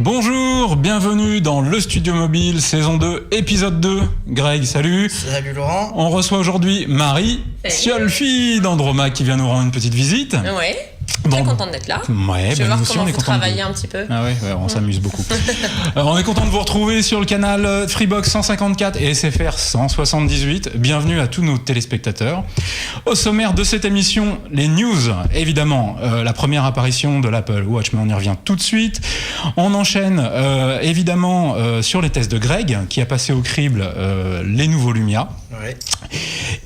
Bonjour, bienvenue dans le Studio Mobile, saison 2, épisode 2. Greg, salut. Salut Laurent. On reçoit aujourd'hui Marie, Siolfi d'Andromaque qui vient nous rendre une petite visite. Ouais. Très contente d'être là. Ouais, je vais voir comment vous travaillez un petit peu. Ah ouais, on s'amuse beaucoup. On est content de vous retrouver sur le canal Freebox 154 et SFR 178. Bienvenue à tous nos téléspectateurs. Au sommaire de cette émission, les news, évidemment, la première apparition de l'Apple Watch, mais on y revient tout de suite. On enchaîne évidemment sur les tests de Greg, qui a passé au crible les nouveaux Lumia. Ouais.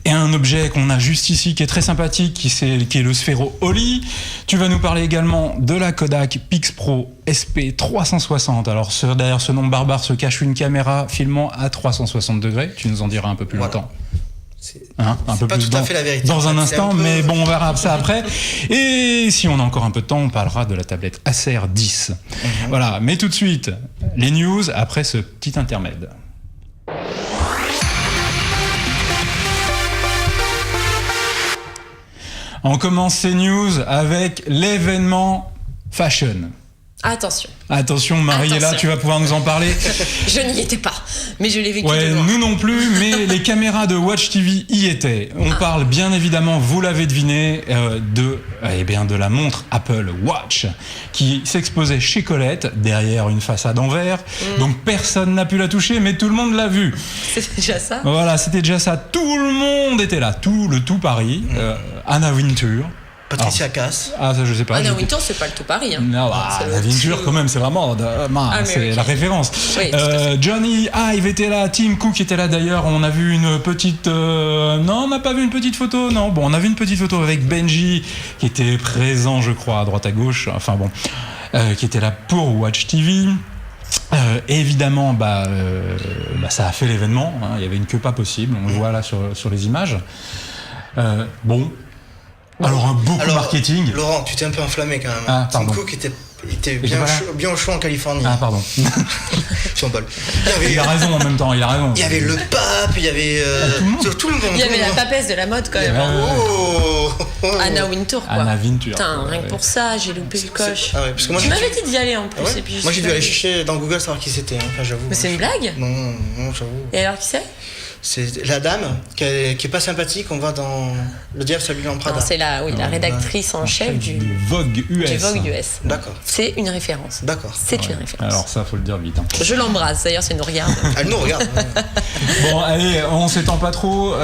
Et un objet qu'on a juste ici qui est très sympathique, qui est le Sphero Oli. Tu vas nous parler également de la Kodak Pixpro SP360. Alors derrière ce nom barbare se cache une caméra filmant à 360 degrés. Tu nous en diras un peu plus longtemps. Un peu pas plus tout à fait la vérité. Dans un instant, mais bon, on verra ça après. Et si on a encore un peu de temps, on parlera de la tablette Acer 10. Voilà, mais tout de suite, les news après ce petit intermède. On commence ces news avec l'événement fashion. Attention, Marie est là, tu vas pouvoir nous en parler. Je n'y étais pas, mais je l'ai vécu de loin. Nous non plus, mais les caméras de Watch TV y étaient. On parle bien évidemment, vous l'avez deviné, de la montre Apple Watch qui s'exposait chez Colette, derrière une façade en verre. Donc personne n'a pu la toucher, mais tout le monde l'a vue. C'était déjà ça. Voilà, c'était déjà ça. Tout le monde était là, tout Paris. Anna Wintour. Patricia Cass. Ah, ça je sais pas. Anna Wintour, c'est pas le tout Paris. Hein. Non, Anna Wintour quand même, c'est vraiment c'est la référence. Oui, Johnny Ive était là, Tim Cook était là d'ailleurs. On a vu une petite. Non, on n'a pas vu une petite photo. Non, bon, on a vu une petite photo avec Benji qui était présent, je crois, à droite à gauche. Enfin bon, qui était là pour Watch TV. Évidemment, ça a fait l'événement. Hein. Il y avait une queue pas possible. On le voit là sur les images. Alors, marketing. Laurent, tu t'es un peu enflammé quand même. Tim Cook était bien au chaud en Californie. Ah, pardon. Son bol. Il a raison en même temps, il a raison. Il y avait le pape, il y avait tout le monde. Il y avait la papesse de la mode quand même. Anna Wintour, quoi. Anna Wintour. Putain, rien que pour ça, j'ai loupé le coche. Ah ouais, parce que moi, tu m'avais dit d'y aller en plus. Ah ouais, et puis moi, j'ai dû aller chercher dans Google savoir qui c'était, enfin, j'avoue. Mais c'est une blague ? Non, j'avoue. Et alors, qui c'est ? C'est la dame qui est pas sympathique, on va dans Le Diable s'habille en Prada. Non, c'est la rédactrice en chef du Vogue US. Du Vogue US. D'accord. C'est une référence. D'accord. C'est une référence. Alors ça, faut le dire vite. Hein. Je l'embrasse, d'ailleurs, c'est une regarde. Elle nous regarde. Bon, allez, on s'étend pas trop.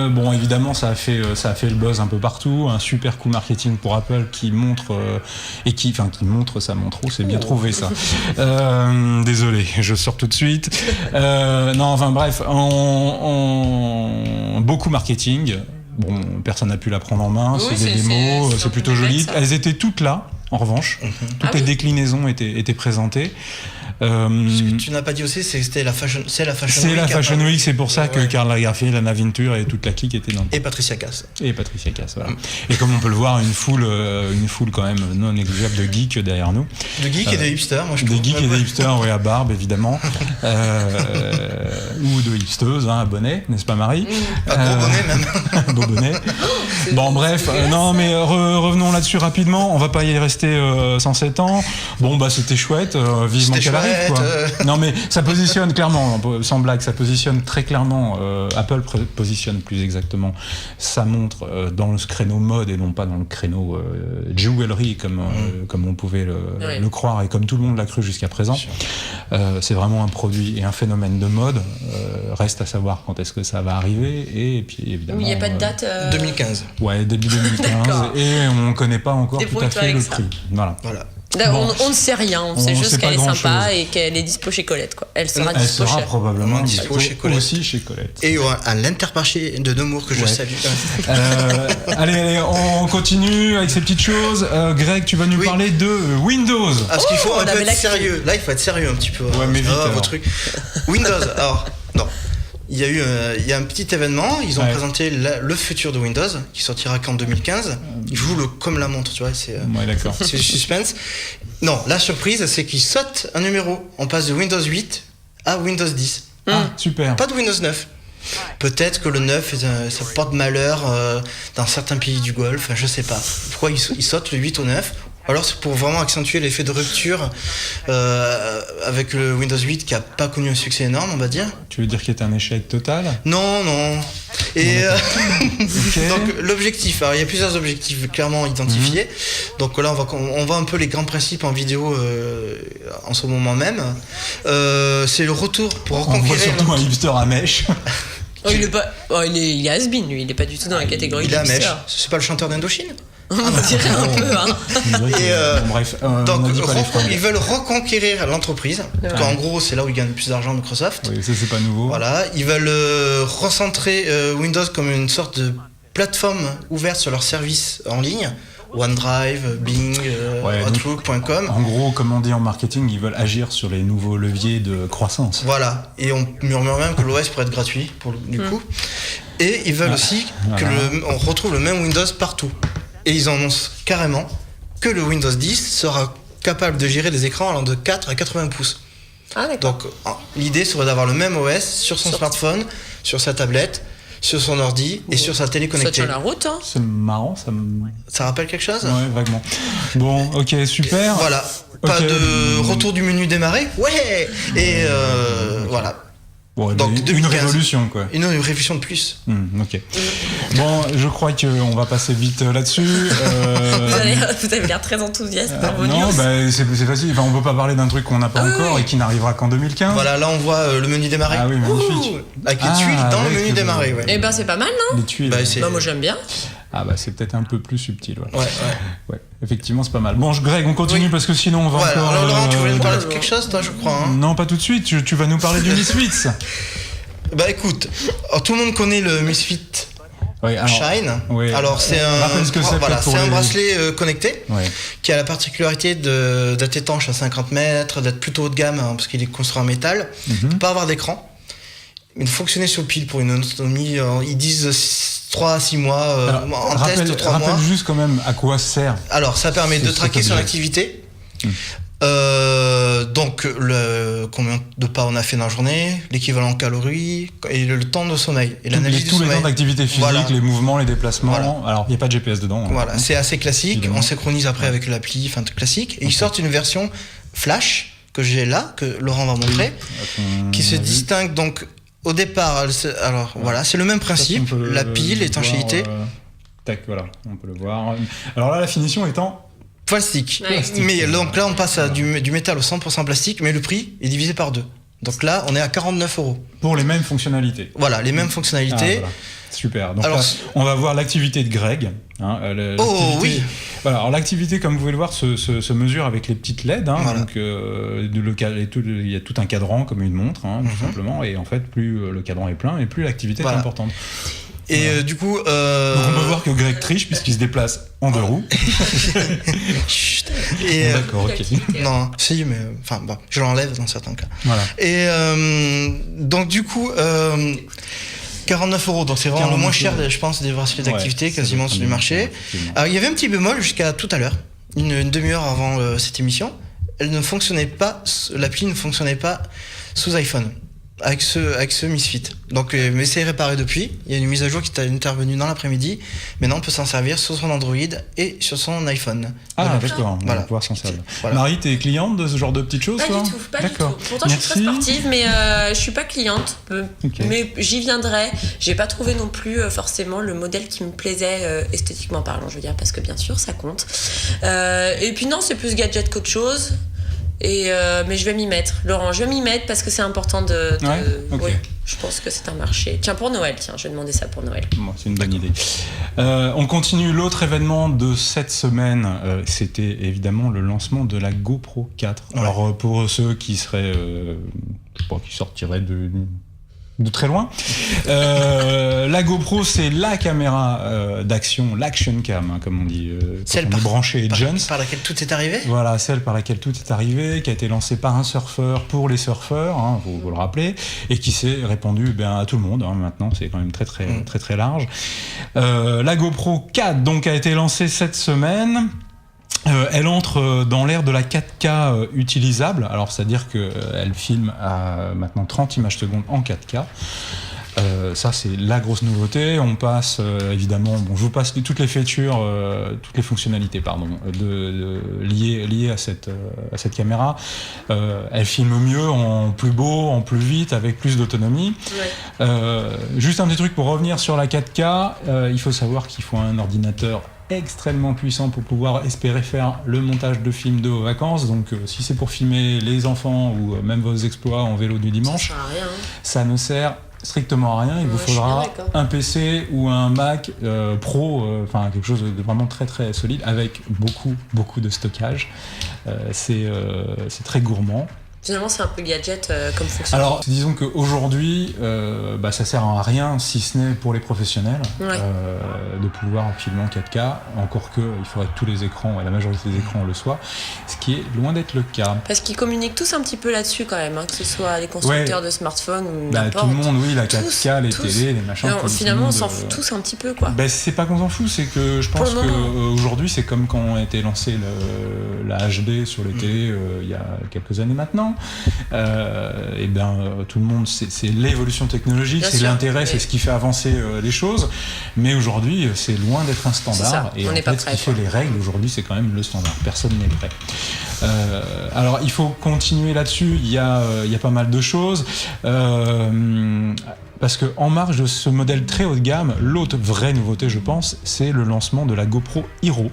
Bon, évidemment, ça a fait le buzz un peu partout. Un super coup marketing pour Apple qui montre qui montre sa montre. C'est bien trouvé ça. Désolé, je sors tout de suite. Non, enfin bref, beaucoup marketing. Bon, personne n'a pu la prendre en main. Oui, c'est des démos, c'est plutôt joli. Ça. Elles étaient toutes là, en revanche. Toutes les déclinaisons étaient présentées. Ce que tu n'as pas dit aussi, c'est que c'était la Fashion Week. C'est la Fashion Week, c'est pour ça que Karl Lagerfeld, Anna Wintour et toute la clique étaient dans. Et Patricia Cass. Voilà. Et comme on peut le voir, une foule quand même non négligeable de geeks derrière nous. De geeks et de hipsters, moi je trouve. De geeks et de hipsters, oui, à barbe évidemment. Ou de hipsteuses, à bonnet, n'est-ce pas Marie ? Gros bonnet même. Beau bonnet. Bon bref, non mais revenons là-dessus rapidement. On va pas y rester 107 ans. Bon c'était chouette, vivement qu'elle arrive. Non mais ça positionne clairement, sans blague, ça positionne très clairement, Apple positionne plus exactement sa montre dans ce créneau mode et non pas dans le créneau jewelry comme on pouvait le croire et comme tout le monde l'a cru jusqu'à présent. C'est vraiment un produit et un phénomène de mode, reste à savoir quand est-ce que ça va arriver et puis évidemment... Il n'y a pas de date 2015. Ouais, début 2015 et on ne connaît pas encore tout à fait le prix. Voilà. On ne sait rien, on sait juste qu'elle est sympa et qu'elle est dispo chez Colette. Quoi. Elle sera probablement dispo chez Colette. Aussi chez Colette. Et il y aura à l'Intermarché de Nemours que je salue. Allez, on continue avec ces petites choses. Greg, tu vas nous parler de Windows. Parce qu'il faut un peu être sérieux. Là, il faut être sérieux un petit peu. Ouais, mais vite. Vos trucs. Windows, alors, non. Il y a un petit événement, ils ont présenté le futur de Windows, qui sortira qu'en 2015. Ils jouent comme la montre, tu vois, c'est suspense. Non, la surprise, c'est qu'ils sautent un numéro. On passe de Windows 8 à Windows 10. Ah, super. Pas de Windows 9. Peut-être que le 9, ça porte malheur dans certains pays du Golfe, je sais pas. Pourquoi ils sautent le 8 au 9 ? Alors c'est pour vraiment accentuer l'effet de rupture avec le Windows 8 qui a pas connu un succès énorme, on va dire. Tu veux dire qu'il est un échec total ? Non. Et donc l'objectif, alors il y a plusieurs objectifs clairement identifiés. Donc là on voit un peu les grands principes en vidéo en ce moment même. C'est le retour pour reconquérir. On voit surtout un hipster à mèche. Il est has-been, lui, il est pas du tout dans la catégorie de hipster. Il est à mèche. C'est pas le chanteur d'Indochine ? On dirait un peu, hein. Bref, donc ils veulent reconquérir l'entreprise. Ouais. En gros, c'est là où ils gagnent le plus d'argent, Microsoft. Oui, ça c'est pas nouveau. Voilà, ils veulent recentrer Windows comme une sorte de plateforme ouverte sur leurs services en ligne. OneDrive, Bing, Outlook.com. En gros, comme on dit en marketing, ils veulent agir sur les nouveaux leviers de croissance. Voilà, et on murmure même que l'OS pourrait être gratuit du coup. Et ils veulent aussi qu'on retrouve le même Windows partout. Et ils annoncent carrément que le Windows 10 sera capable de gérer des écrans allant de 4 à 80 pouces. Ah, d'accord. Donc l'idée serait d'avoir le même OS sur son smartphone, sur sa tablette, sur son ordi et sur sa télé connectée. Ça tient la route, hein. C'est marrant, ça rappelle quelque chose ? Ouais, vaguement. Bon, ok, super. Voilà, pas de retour du menu démarrer. Ouais. Et voilà. Bon, donc, une révolution, quoi. Une révolution de plus. Ok. Bon, je crois qu'on va passer vite là-dessus. Vous avez l'air très enthousiaste par vos news. Non, c'est facile. Enfin, on peut pas parler d'un truc qu'on n'a pas encore et qui n'arrivera qu'en 2015. Voilà, là on voit le menu démarrer. Ah oui, magnifique. Avec les tuiles dans le menu démarrer. Ouais. Eh ben c'est pas mal, non ? Les tuiles. Moi j'aime bien. Ah bah c'est peut-être un peu plus subtil. Ouais. Effectivement, c'est pas mal. Bon, Greg, on continue parce que sinon on va encore... Alors Laurent, tu voulais nous parler de quelque chose, toi, je crois. Non, pas tout de suite. Tu vas nous parler du Misfits. Bah écoute, tout le monde connaît le Misfit Shine. Oui. Alors c'est un bracelet connecté qui a la particularité d'être étanche à 50 mètres, d'être plutôt haut de gamme parce qu'il est construit en métal, de pas avoir d'écran, mais de fonctionner sur pile pour une autonomie, ils disent 3 à 6 mois en test, 3 mois. Rappelle juste quand même à quoi sert. Alors ça permet de traquer son activité. Donc combien de pas on a fait dans la journée, l'équivalent en calories et le temps de sommeil et l'analyse du sommeil. Tous les temps d'activité physique, les mouvements, les déplacements. Alors il n'y a pas de GPS dedans. Voilà, c'est assez classique. Évidemment. On synchronise après avec l'appli, enfin classique. Et ils sortent une version flash que j'ai là, que Laurent va montrer, qui se distingue donc au départ. Alors voilà, c'est le même principe, la pile, l'étanchéité. Tac, voilà, on peut le voir. Alors là, la finition étant plastique. Mais donc là on passe à du métal au 100% plastique, mais le prix est divisé par 2. Donc là on est à 49 €. Pour les mêmes fonctionnalités. Voilà, les mêmes fonctionnalités. Voilà. Super. Donc là, on va voir l'activité de Greg. Oui. Voilà, alors l'activité, comme vous pouvez le voir, se mesure avec les petites LED. Donc il y a tout un cadran comme une montre, tout simplement. Et en fait, plus le cadran est plein, et plus l'activité est importante. Et du coup... Donc on peut voir que Greg triche puisqu'il se déplace en 2 roues. Chut. D'accord, ok. Non, si, mais enfin bon, je l'enlève dans certains cas. Voilà. Et donc du coup, 49 €, donc c'est vraiment le moins cher, je pense, des bracelets d'activité quasiment sur le marché. Alors il y avait un petit bémol jusqu'à tout à l'heure, une demi-heure avant cette émission. Elle ne fonctionnait pas, l'appli ne fonctionnait pas sous iPhone. Avec ce Misfit. Donc, mais c'est réparé depuis. Il y a une mise à jour qui est intervenue dans l'après-midi. Maintenant, on peut s'en servir sur son Android et sur son iPhone. Ah, d'accord. On va pouvoir s'en servir. Voilà. Marie, t'es cliente de ce genre de petites choses, toi ? Pas du tout. Pourtant, je suis très sportive, mais je suis pas cliente. Mais j'y viendrai. J'ai pas trouvé non plus forcément le modèle qui me plaisait esthétiquement parlant, je veux dire, parce que bien sûr, ça compte. Et puis non, c'est plus gadget qu'autre chose. Mais je vais m'y mettre, Laurent, parce que c'est important oui, je pense que c'est un marché. Tiens, pour Noël, je vais demander ça pour Noël. Bon, c'est une bonne idée. On continue. L'autre événement de cette semaine, c'était évidemment le lancement de la GoPro 4. Ouais. Alors pour ceux qui seraient, qui sortiraient de très loin. La GoPro, c'est la caméra d'action, l'action cam, comme on dit, celle branchée Jones. Par laquelle tout est arrivé. Voilà, celle par laquelle tout est arrivé, qui a été lancée par un surfeur pour les surfeurs, vous le rappelez, et qui s'est répandue à tout le monde. Maintenant, c'est quand même très large. La GoPro 4 donc a été lancée cette semaine. Elle entre dans l'ère de la 4K utilisable, alors c'est-à-dire qu'elle filme à maintenant 30 images secondes en 4K. Ça, c'est la grosse nouveauté. On passe, évidemment, je vous passe toutes les features, toutes les fonctionnalités, liées à cette caméra. Elle filme mieux, en plus beau, en plus vite, avec plus d'autonomie. Ouais. Juste un petit truc pour revenir sur la 4K, il faut savoir qu'il faut un ordinateur extrêmement puissant pour pouvoir espérer faire le montage de films de vos vacances. Donc si c'est pour filmer les enfants ou même vos exploits en vélo du dimanche, ça ne sert strictement à rien. Il vous faudra un PC ou un Mac Pro, quelque chose de vraiment très très solide avec beaucoup de stockage. C'est très gourmand. Finalement, c'est un peu gadget comme fonction. Alors, disons qu'aujourd'hui, ça sert à rien, si ce n'est pour les professionnels, de pouvoir filmer en 4K. Encore que, il faudrait que tous les écrans, la majorité des écrans le soient, ce qui est loin d'être le cas. Parce qu'ils communiquent tous un petit peu là-dessus quand même, que ce soit les constructeurs de smartphones ou n'importe. Tout le monde, la 4K, les télés, les machins. Alors, finalement, on s'en fout tous un petit peu, quoi. C'est pas qu'on s'en fout, c'est que je pense qu'aujourd'hui, c'est comme quand a été lancé la HD sur les télés il y a quelques années maintenant. Tout le monde, c'est l'évolution technologique, c'est l'intérêt, c'est ce qui fait avancer les choses. Mais aujourd'hui, c'est loin d'être un standard. Et en fait, ce qui fait les règles aujourd'hui, c'est quand même le standard. Personne n'est prêt. Alors, il faut continuer là-dessus. Il y a pas mal de choses. Parce qu'en marge de ce modèle très haut de gamme, l'autre vraie nouveauté, je pense, c'est le lancement de la GoPro Hero.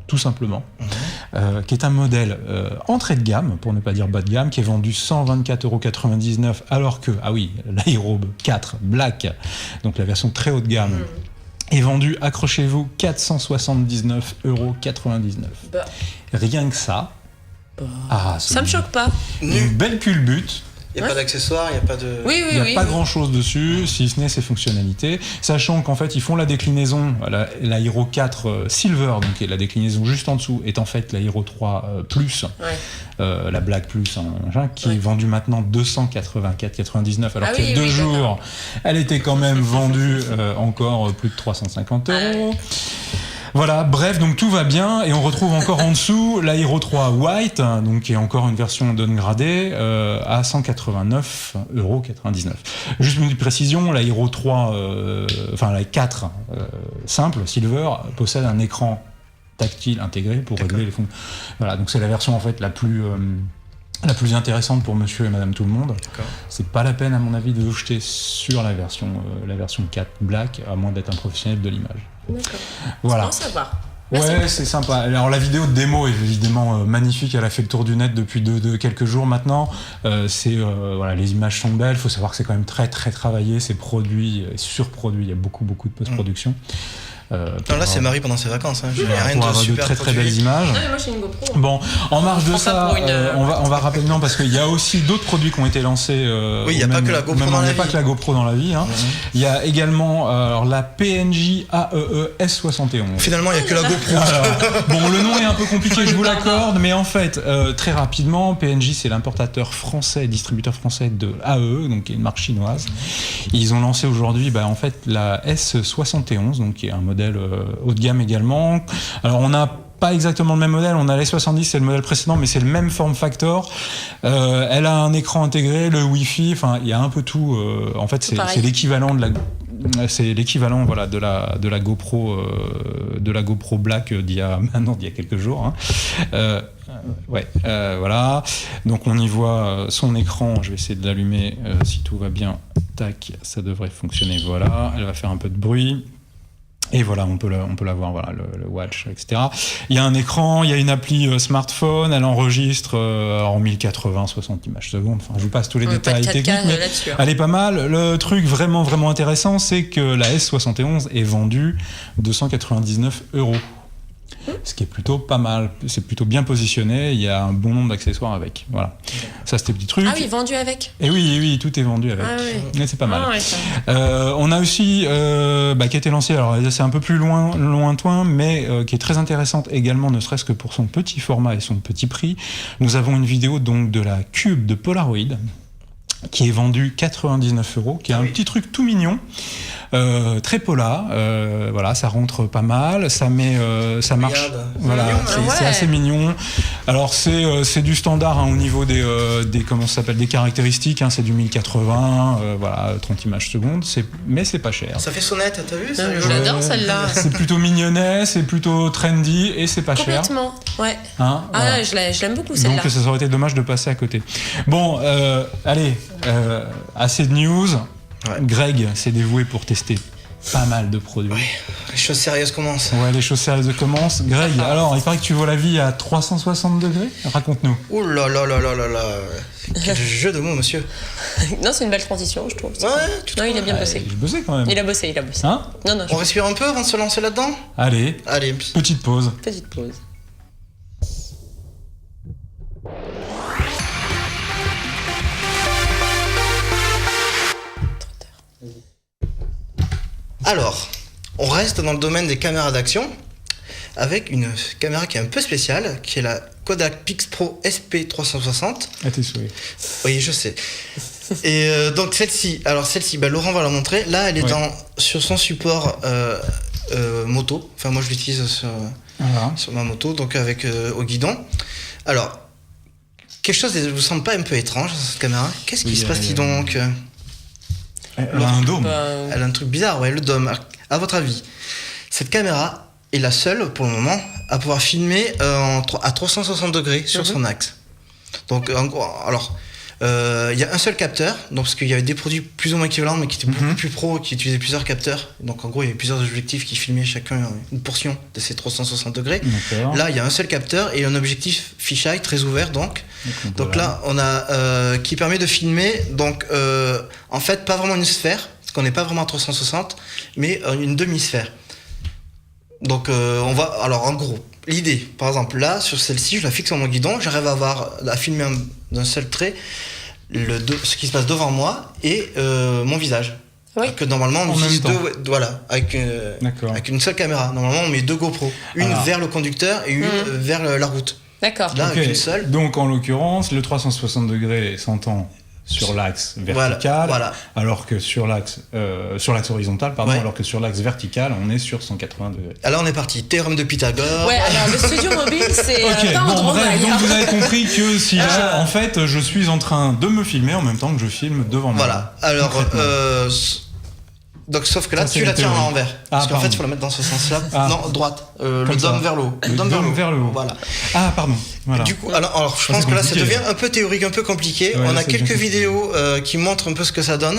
Tout simplement, qui est un modèle entrée de gamme, pour ne pas dire bas de gamme, qui est vendu 124,99 €, alors que, la Hero 4 Black, donc la version très haut de gamme, est vendue, accrochez-vous, 479,99 €. Rien que ça. Ça me choque pas. Une belle culbute. Il n'y a pas d'accessoires, il n'y a pas de... Il n'y a pas grand-chose dessus, si ce n'est ses fonctionnalités. Sachant qu'en fait, ils font la déclinaison, la Hero 4 Silver, donc la déclinaison juste en dessous, est en fait la Hero 3 Plus, la Black Plus, qui est vendue maintenant 284,99 €, alors qu'il y a 2 jours, elle était quand même vendue encore plus de 350 €. Voilà, bref, donc tout va bien et on retrouve encore en dessous la Hero 3 White, donc qui est encore une version downgradée à 189,99 €. Juste une petite précision, la Hero 3, la 4 simple, Silver, possède un écran tactile intégré pour régler les fonctions. Voilà, donc c'est la version en fait la plus intéressante pour monsieur et madame tout le monde. C'est pas la peine à mon avis de vous jeter sur la version 4 Black, à moins d'être un professionnel de l'image. D'accord. Voilà. C'est bon à savoir. C'est sympa. Alors la vidéo de démo est évidemment magnifique, elle a fait le tour du net depuis quelques jours maintenant. Les images sont belles, il faut savoir que c'est quand même très très travaillé, c'est produit, surproduit, il y a beaucoup de post-production. Là c'est Marie pendant ses vacances, il y a rien de super très très belles images. Non, mais moi j'ai une GoPro. Bon, en marge de ça, on va rapidement, parce qu'il y a aussi d'autres produits qui ont été lancés. Il n'y a pas que la GoPro dans la vie. Il n'y a pas que la GoPro dans la vie. Il y a également la PNJ AEE S71. Finalement, il n'y a que la GoPro. Bon, le nom est un peu compliqué, je vous l'accorde, mais en fait, très rapidement, PNJ c'est l'importateur français, distributeur français de AEE, donc qui est une marque chinoise. Ils ont lancé aujourd'hui, en fait, la S71, donc qui est un modèle haut de gamme également. Alors on n'a pas exactement le même modèle, on a la S70, c'est le modèle précédent, mais c'est le même form factor. Elle a un écran intégré, le Wi-Fi, il y a un peu tout. En fait, c'est l'équivalent de la GoPro Black d'il y a quelques jours. Voilà. Donc on y voit son écran. Je vais essayer de l'allumer si tout va bien. Tac, ça devrait fonctionner. Voilà. Elle va faire un peu de bruit. Et voilà, on peut la voir, voilà, le watch, etc. Il y a un écran, il y a une appli smartphone, elle enregistre en 1080, 60 images secondes. Je vous passe tous les détails techniques, mais elle est pas mal. Le truc vraiment, vraiment intéressant, c'est que la S71 est vendue 299 €. Ce qui est plutôt pas mal, c'est plutôt bien positionné, il y a un bon nombre d'accessoires avec. Voilà. Ça c'était le petit truc. Ah oui, vendu avec. Et oui, tout est vendu avec. Mais c'est pas mal. On a aussi qui a été lancé, alors c'est un peu plus lointain, mais qui est très intéressante également, ne serait-ce que pour son petit format et son petit prix. Nous avons une vidéo donc de la Cube de Polaroid, qui est vendue 99 €, qui est un petit truc tout mignon. Très pola, voilà, ça rentre pas mal, ça marche, voilà, c'est assez mignon. Alors c'est du standard au niveau des comment ça s'appelle, des caractéristiques. C'est du 1080, voilà, 30 images secondes. Mais c'est pas cher. Ça fait sonnette, t'as vu ça? Je l'adore celle-là. C'est plutôt mignonnet, c'est plutôt trendy et c'est pas cher. Complètement, ouais. Voilà. Je l'aime beaucoup celle-là. Donc ça aurait été dommage de passer à côté. Bon, allez, assez de news. Ouais. Greg s'est dévoué pour tester pas mal de produits. Oui, les choses sérieuses commencent. Ouais, les choses sérieuses commencent. Greg, alors, il paraît que tu vois la vie à 360 degrés. Raconte-nous. Ouh là là là là là là. Quel jeu de mots, monsieur. Non, c'est une belle transition, je trouve. Ouais, il a bien bossé. Il a bossé quand même. Il a bossé. Hein? Non, on respire un peu avant de se lancer là-dedans? Allez, petite pause. Petite pause. Alors, on reste dans le domaine des caméras d'action avec une caméra qui est un peu spéciale, qui est la Kodak Pix-Pro SP360. À tes souhaits. Oui, je sais. Et donc celle-ci, Laurent va la montrer. Là, elle est sur son support moto. Enfin, moi, je l'utilise sur ma moto, donc avec au guidon. Alors, quelque chose ne vous semble pas un peu étrange, cette caméra? Qu'est-ce qui se passe, donc Elle a un dôme. Elle a un truc bizarre, le dôme. À votre avis, cette caméra est la seule, pour le moment, à pouvoir filmer à 360 degrés sur son axe. Donc, alors, il y a un seul capteur, donc, parce qu'il y avait des produits plus ou moins équivalents, mais qui étaient beaucoup plus pro, qui utilisaient plusieurs capteurs. Donc, en gros, il y avait plusieurs objectifs qui filmaient chacun une portion de ces 360 degrés. Là, il y a un seul capteur et un objectif fisheye très ouvert, donc. Donc là, on a qui permet de filmer, donc en fait pas vraiment une sphère, parce qu'on n'est pas vraiment à 360, mais une demi-sphère. Donc alors en gros, l'idée, par exemple là, sur celle-ci, je la fixe sur mon guidon, j'arrive à filmer d'un seul trait ce qui se passe devant moi et mon visage. Oui. Que normalement on utilise avec une seule caméra. Normalement on met 2 GoPro, une vers le conducteur et une vers la route. D'accord. Là, avec une seule. Donc en l'occurrence, le 360 degrés s'entend sur l'axe vertical, alors que sur l'axe horizontal, alors que sur l'axe vertical, on est sur 180 degrés. Alors on est parti, théorème de Pythagore. Ouais, alors le studio mobile, c'est pas en bref, donc vous avez compris que si là, en fait, je suis en train de me filmer en même temps que je filme devant moi. Voilà. Alors donc sauf que là tu la tiens à l'envers parce qu'en fait il faut la mettre dans ce sens-là. Non, droite, le dôme vers le haut. Le dôme vers le haut. Voilà. Ah pardon. Voilà. Du coup, alors je pense que là ça devient un peu théorique, un peu compliqué. On a quelques vidéos qui montrent un peu ce que ça donne.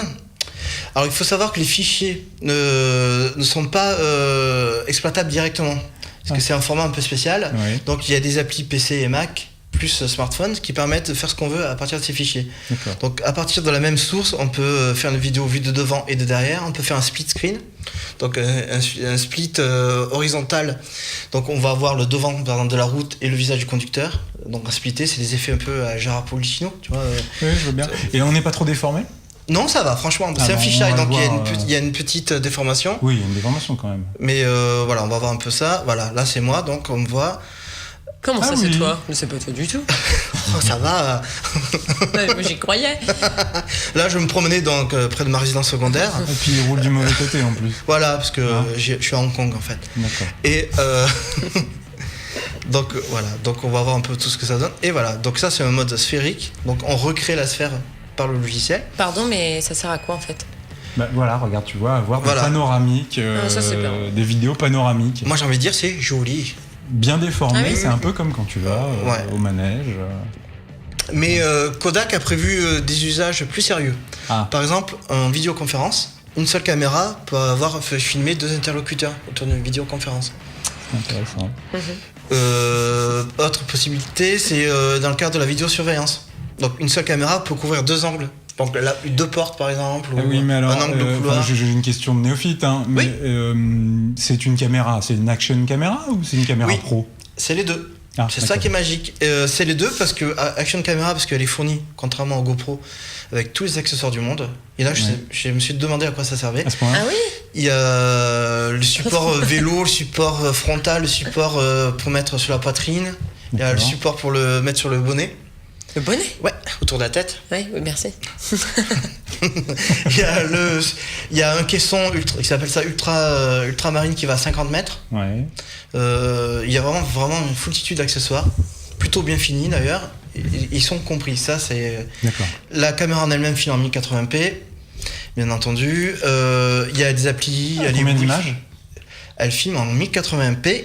Alors il faut savoir que les fichiers ne sont pas exploitables directement parce que c'est un format un peu spécial. Donc il y a des applis PC et Mac plus smartphone qui permettent de faire ce qu'on veut à partir de ces fichiers. Donc à partir de la même source, on peut faire une vidéo vue de devant et de derrière, on peut faire un split screen, donc un split horizontal. Donc on va avoir le devant par exemple de la route et le visage du conducteur. Donc à splitter, c'est des effets un peu à Gérard Polichinno, tu vois. Oui, je veux bien. Et on n'est pas trop déformé? Non, ça va, franchement. C'est un fisheye, donc il y a une petite déformation. Oui, il y a une déformation quand même. Mais voilà, on va voir un peu ça. Voilà, là c'est moi, donc on me voit. Comment ça, c'est toi? Mais c'est pas toi du tout. Ça va. Moi, j'y croyais. Là, je me promenais donc près de ma résidence secondaire. Et puis, il roule du mauvais côté en plus. Voilà, parce que je suis à Hong Kong en fait. D'accord. Et donc voilà, donc on va voir un peu tout ce que ça donne. Et voilà, donc ça c'est un mode sphérique. Donc on recrée la sphère par le logiciel. Pardon, mais ça sert à quoi en fait? Voilà, regarde, tu vois, avoir des panoramiques, des vidéos panoramiques. Moi j'ai envie de dire c'est joli. Bien déformé, c'est un peu comme quand tu vas au manège. Mais Kodak a prévu des usages plus sérieux. Par exemple, en vidéoconférence, une seule caméra peut avoir filmé 2 interlocuteurs autour d'une vidéoconférence. Intéressant. Autre possibilité, c'est dans le cadre de la vidéosurveillance. Donc une seule caméra peut couvrir 2 angles. Donc là, 2 portes par exemple, ou oui, mais alors, un angle de couloir. J'ai une question de néophyte, mais c'est une caméra, c'est une action caméra ou c'est une caméra pro? C'est les deux. C'est ça qui est magique. C'est les deux parce que action caméra, parce qu'elle est fournie, contrairement au GoPro, avec tous les accessoires du monde. Et là, je me suis demandé à quoi ça servait. Ah oui. Il y a le support vélo, le support frontal, le support pour mettre sur la poitrine. Il y a le support pour le mettre sur le bonnet. Le bonnet? Ouais, autour de la tête. Oui, merci. Il y a un caisson qui s'appelle ça ultramarine qui va à 50 mètres. Ouais. Il y a vraiment une foultitude d'accessoires. plutôt bien finis d'ailleurs. Ils sont compris, ça c'est... D'accord. La caméra en elle-même filme en 1080p, bien entendu. Il y a des applis... Combien d'images ? Elle filme en 1080p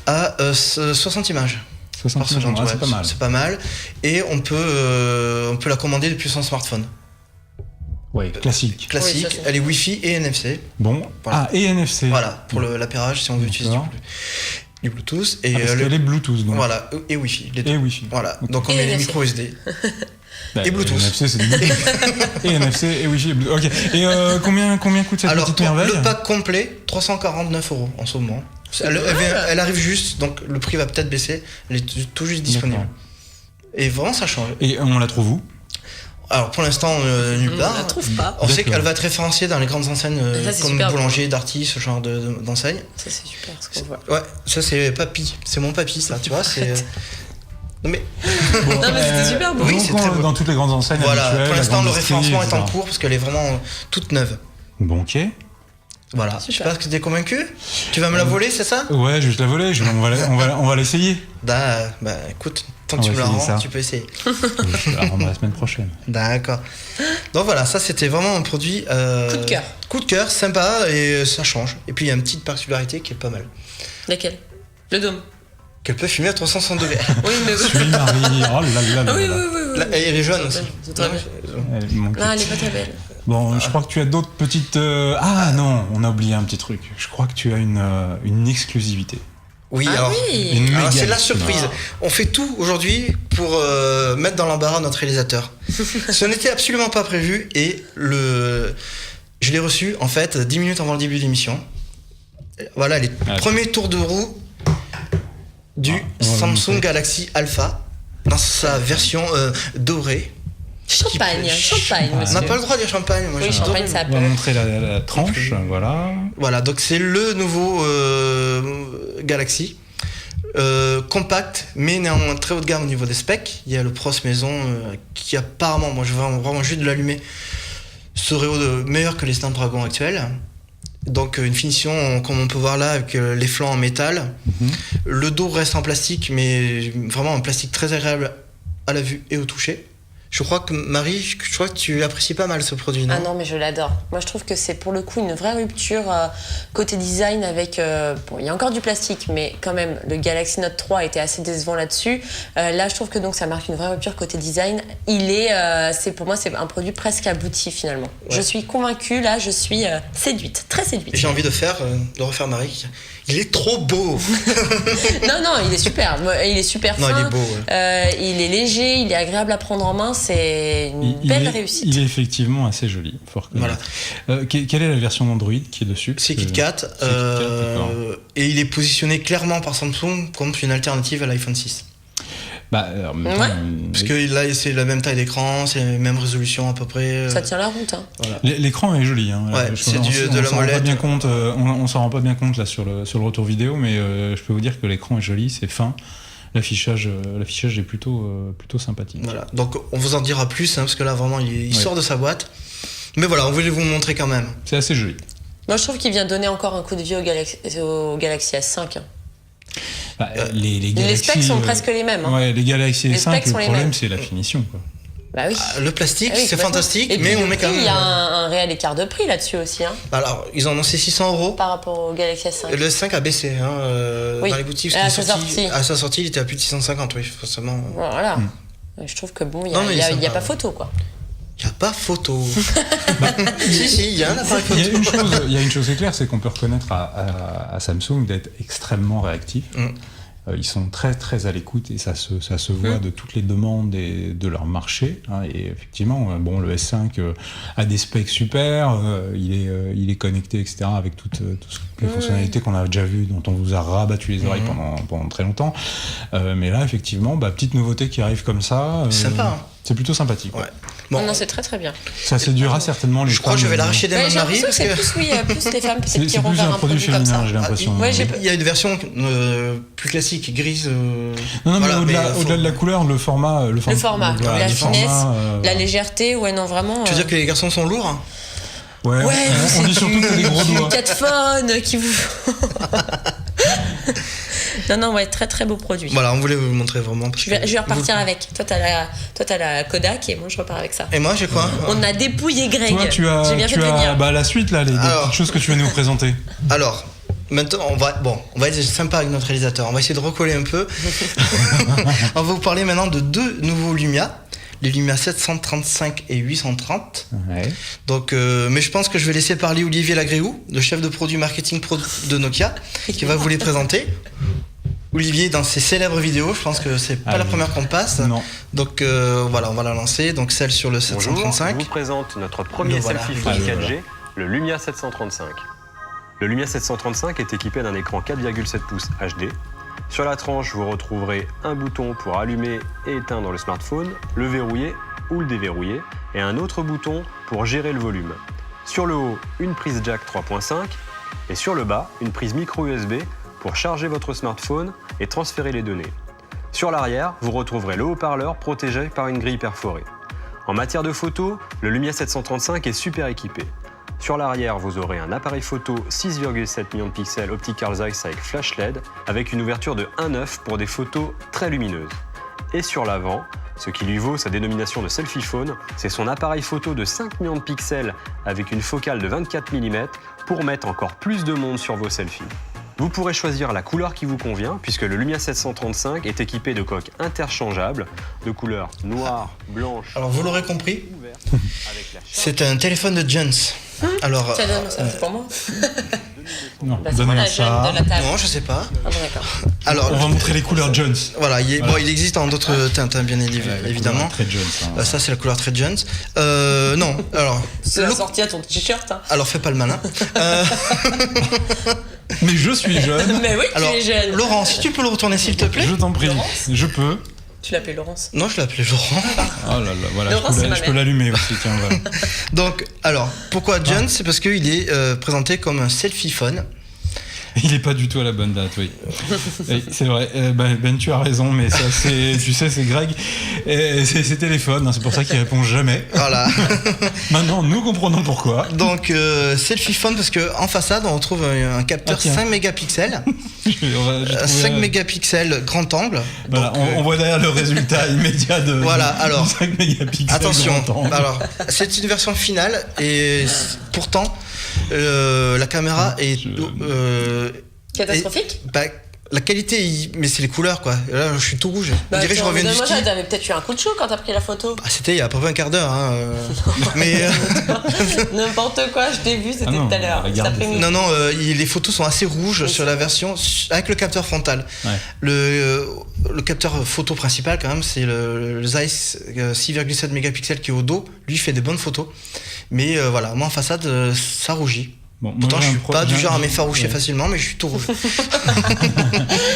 à 60 images. 60 images, c'est pas mal. C'est pas mal. Et on peut la commander depuis son smartphone. Oui, classique. Classique, oui, elle est Wi-Fi et NFC. Bon, voilà. Et NFC. Voilà, pour l'appairage si on veut utiliser du Bluetooth. Et parce qu'elle est Bluetooth, donc. Voilà, et Wi-Fi. Et Wi-Fi. Voilà, okay. Donc on met les micro SD. Et Bluetooth. NFC, c'est et NFC et Wi-Fi. Ok. Et combien coûte cette petite merveille ? Le pack complet, 349 € en ce moment. Elle arrive juste, donc le prix va peut-être baisser. Elle est tout juste disponible. D'accord. Et vraiment, ça change. Et on la trouve où ? Alors pour l'instant, nulle part. On la trouve pas. On sait qu'elle va être référenciée dans les grandes enseignes comme Boulanger, Darty, ce genre d'enseignes. Ça c'est super ce qu'on voit. Ouais, ça c'est papy. C'est mon papy, ça, tu vois. C'est... Non mais c'était super beau. Oui, c'est très beau. Dans toutes les grandes enseignes. Voilà, habituelles, pour l'instant, le référencement est en cours parce qu'elle est vraiment toute neuve. Bon, ok. Voilà, super. Je sais pas, est-ce que tu es convaincu ? Tu vas me la voler, c'est ça ? Ouais, je vais te la voler, on va l'essayer. Bah écoute, tant que tu me la rends, tu peux essayer. Je la rendre la semaine prochaine. D'accord. Donc voilà, ça c'était vraiment un produit... coup de cœur. Coup de cœur, sympa, et ça change. Et puis il y a une petite particularité qui est pas mal. Laquelle ? Le dôme. Qu'elle peut filmer à 360 degrés. Oui, mais oui. Marie, oh là là. Oui. Elle est jeune aussi. C'est très bien. Non, elle est pas très belle. Bon, je crois que tu as d'autres petites... Ah non, on a oublié un petit truc. Je crois que tu as une exclusivité. Oui, alors c'est la surprise. On fait tout aujourd'hui pour mettre dans l'embarras notre réalisateur. Ce n'était absolument pas prévu et je l'ai reçu en fait 10 minutes avant le début de l'émission. Voilà les premiers tours de roue du Samsung Galaxy Alpha dans sa version dorée. Champagne, monsieur. On n'a pas le droit de dire champagne. Moi, oui, champagne, ça peut. On va montrer la tranche, voilà. Voilà, donc c'est le nouveau Galaxy. Compact, mais néanmoins très haut de gamme au niveau des specs. Il y a le Pros Maison qui apparemment, moi je veux vraiment juste de l'allumer, serait meilleur que les Snapdragon actuels. Donc une finition comme on peut voir là avec les flancs en métal. Le dos reste en plastique, mais vraiment un plastique très agréable à la vue et au toucher. Je crois que Marie, que tu apprécies pas mal ce produit, non ? Ah non, mais je l'adore. Moi, je trouve que c'est pour le coup une vraie rupture côté design avec... bon, il y a encore du plastique, mais quand même, le Galaxy Note 3 était assez décevant là-dessus. Là, je trouve que donc ça marque une vraie rupture côté design. Pour moi, c'est un produit presque abouti finalement. Ouais. Je suis convaincue, là, je suis séduite, très séduite. J'ai envie de refaire Marie. Il est trop beau. Non, il est super. Il est super fin. Non, il est beau. Ouais. Il est léger, il est agréable à prendre en main. C'est une belle réussite. Il est effectivement assez joli. Voilà. Quelle est la version d'Android qui est dessus ? C'est KitKat. Et il est positionné clairement par Samsung comme une alternative à l'iPhone 6. Parce que là c'est la même taille d'écran, c'est la même résolution à peu près. Ça tient la route. Hein. Voilà. L'écran est joli. Hein. Ouais, c'est de la molette. On s'en rend pas bien compte là sur le retour vidéo, mais je peux vous dire que l'écran est joli, c'est fin. L'affichage est plutôt sympathique. Voilà. Donc on vous en dira plus parce que là vraiment il sort de sa boîte. Mais voilà, on voulait vous montrer quand même. C'est assez joli. Moi je trouve qu'il vient donner encore un coup de vie au Galaxy S5. Les specs sont presque les mêmes. Hein. Ouais, les Galaxy S5, le problème c'est la finition. Quoi. Bah oui. Le plastique, c'est fantastique, et mais on met quand même. Il y a un réel écart de prix là-dessus aussi. Hein. Alors, ils ont annoncé 600 € par rapport au Galaxy S5. Le S5 a baissé dans les boutiques. À sa sortie, il était à plus de 650, oui, forcément. Voilà. Je trouve que bon, il n'y a pas photo, quoi. Il n'y a pas photo. Si, il y a un appareil photo. Il y a une chose qui est claire, c'est qu'on peut reconnaître à Samsung d'être extrêmement réactif. Ils sont très très à l'écoute et ça se voit de toutes les demandes de leur marché. Et effectivement, le S5 a des specs super, il est connecté, etc. avec toutes les fonctionnalités qu'on a déjà vues, dont on vous a rabattu les oreilles pendant très longtemps. Mais là, effectivement, petite nouveauté qui arrive comme ça. Sympa. C'est plutôt sympathique. Ouais. Bon. Non, c'est très très bien. Ça séduira certainement les femmes. Je crois que je vais l'arracher des mains de Marie. Parce que c'est plus les femmes peut-être qui auront un produit féminin, j'ai l'impression. Il y a une version plus classique, grise. Non, mais au-delà de la couleur, le format. La finesse, la légèreté, vraiment. Tu veux dire que les garçons sont lourds ? Ouais, on dit surtout que les gros doigts. 4 phones qui vous. Non, ouais, très très beau produit. Voilà, on voulait vous le montrer vraiment. Je vais repartir avec. Toi, t'as la Kodak et moi, je repars avec ça. Et moi, j'ai quoi? On a dépouillé Greg. Toi, tu as la suite, là, les petites choses que tu vas nous présenter. Alors, maintenant, on va être sympa avec notre réalisateur. On va essayer de recoller un peu. On va vous parler maintenant de 2 nouveaux Lumia. Les Lumia 735 et 830. Ouais. Donc, mais je pense que je vais laisser parler Olivier Lagréou, le chef de produit marketing de Nokia, qui va vous les présenter. Olivier, dans ses célèbres vidéos, je pense que c'est pas la première qu'on passe. Non. Donc voilà, on va la lancer. Donc celle sur le 735. Bonjour, je vous présente notre premier selfie phone 4G, le Lumia 735. Le Lumia 735 est équipé d'un écran 4,7 pouces HD. Sur la tranche, vous retrouverez un bouton pour allumer et éteindre le smartphone, le verrouiller ou le déverrouiller, et un autre bouton pour gérer le volume. Sur le haut, une prise jack 3.5 et sur le bas, une prise micro USB pour charger votre smartphone et transférer les données. Sur l'arrière, vous retrouverez le haut-parleur protégé par une grille perforée. En matière de photo, le Lumia 735 est super équipé. Sur l'arrière, vous aurez un appareil photo 6,7 millions de pixels Optical Zeiss avec flash LED avec une ouverture de 1.9 pour des photos très lumineuses. Et sur l'avant, ce qui lui vaut sa dénomination de selfie phone, c'est son appareil photo de 5 millions de pixels avec une focale de 24 mm pour mettre encore plus de monde sur vos selfies. Vous pourrez choisir la couleur qui vous convient puisque le Lumia 735 est équipé de coques interchangeables de couleurs noire, blanche. Alors vous l'aurez compris, c'est un téléphone de Jones. Alors, ça donne ça pour moi. Non, donne-moi ça. De la table. Non, je sais pas. Ah bon, d'accord. Alors, on va montrer les couleurs Jones. Voilà, il existe en d'autres teintes, bien évidemment. Très Jones. Ça, c'est la couleur très Jones. Non, alors. C'est sorti à ton t-shirt. Hein. Alors, fais pas le malin. Mais je suis jeune. Mais oui, tu es jeune. Laurent, si tu peux le retourner, s'il te plaît. Je t'en prie. Laurence, je peux. Tu l'appelais Laurence? Non, je l'appelais Laurent. Oh là là, voilà, Laurence, je peux l'allumer aussi, tiens. Voilà. Donc, alors, pourquoi Jones? C'est parce qu'il est présenté comme un selfie phone. Il est pas du tout à la bonne date, oui. C'est vrai. Ben, tu as raison, mais ça, tu sais, c'est Greg. C'est ses téléphones, hein, c'est pour ça qu'il répond jamais. Voilà. Maintenant, nous comprenons pourquoi. Donc, selfie phone, parce qu'en façade, on retrouve un capteur 5 mégapixels. 5 mégapixels grand angle. Voilà, donc, on voit derrière le résultat immédiat de 5 mégapixels. Attention, grand angle. Alors, c'est une version finale et pourtant, la caméra est catastrophique. La qualité, mais c'est les couleurs quoi. Là, je suis tout rouge. On dirait que je reviens du ski. Moi, j'avais peut-être eu un coup de chaud quand t'as pris la photo. C'était il y a à peu près un quart d'heure. Hein, mais n'importe quoi, je t'ai vu, c'était tout à l'heure. Non, les photos sont assez rouges sur la version avec le capteur frontal. Ouais. Le capteur photo principal quand même, c'est le Zeiss 6,7 mégapixels qui est au dos. Lui, il fait des bonnes photos. Mais voilà, moi en façade, ça rougit. Bon, pourtant, je suis pas du genre à m'effaroucher facilement, mais je suis tout rouge.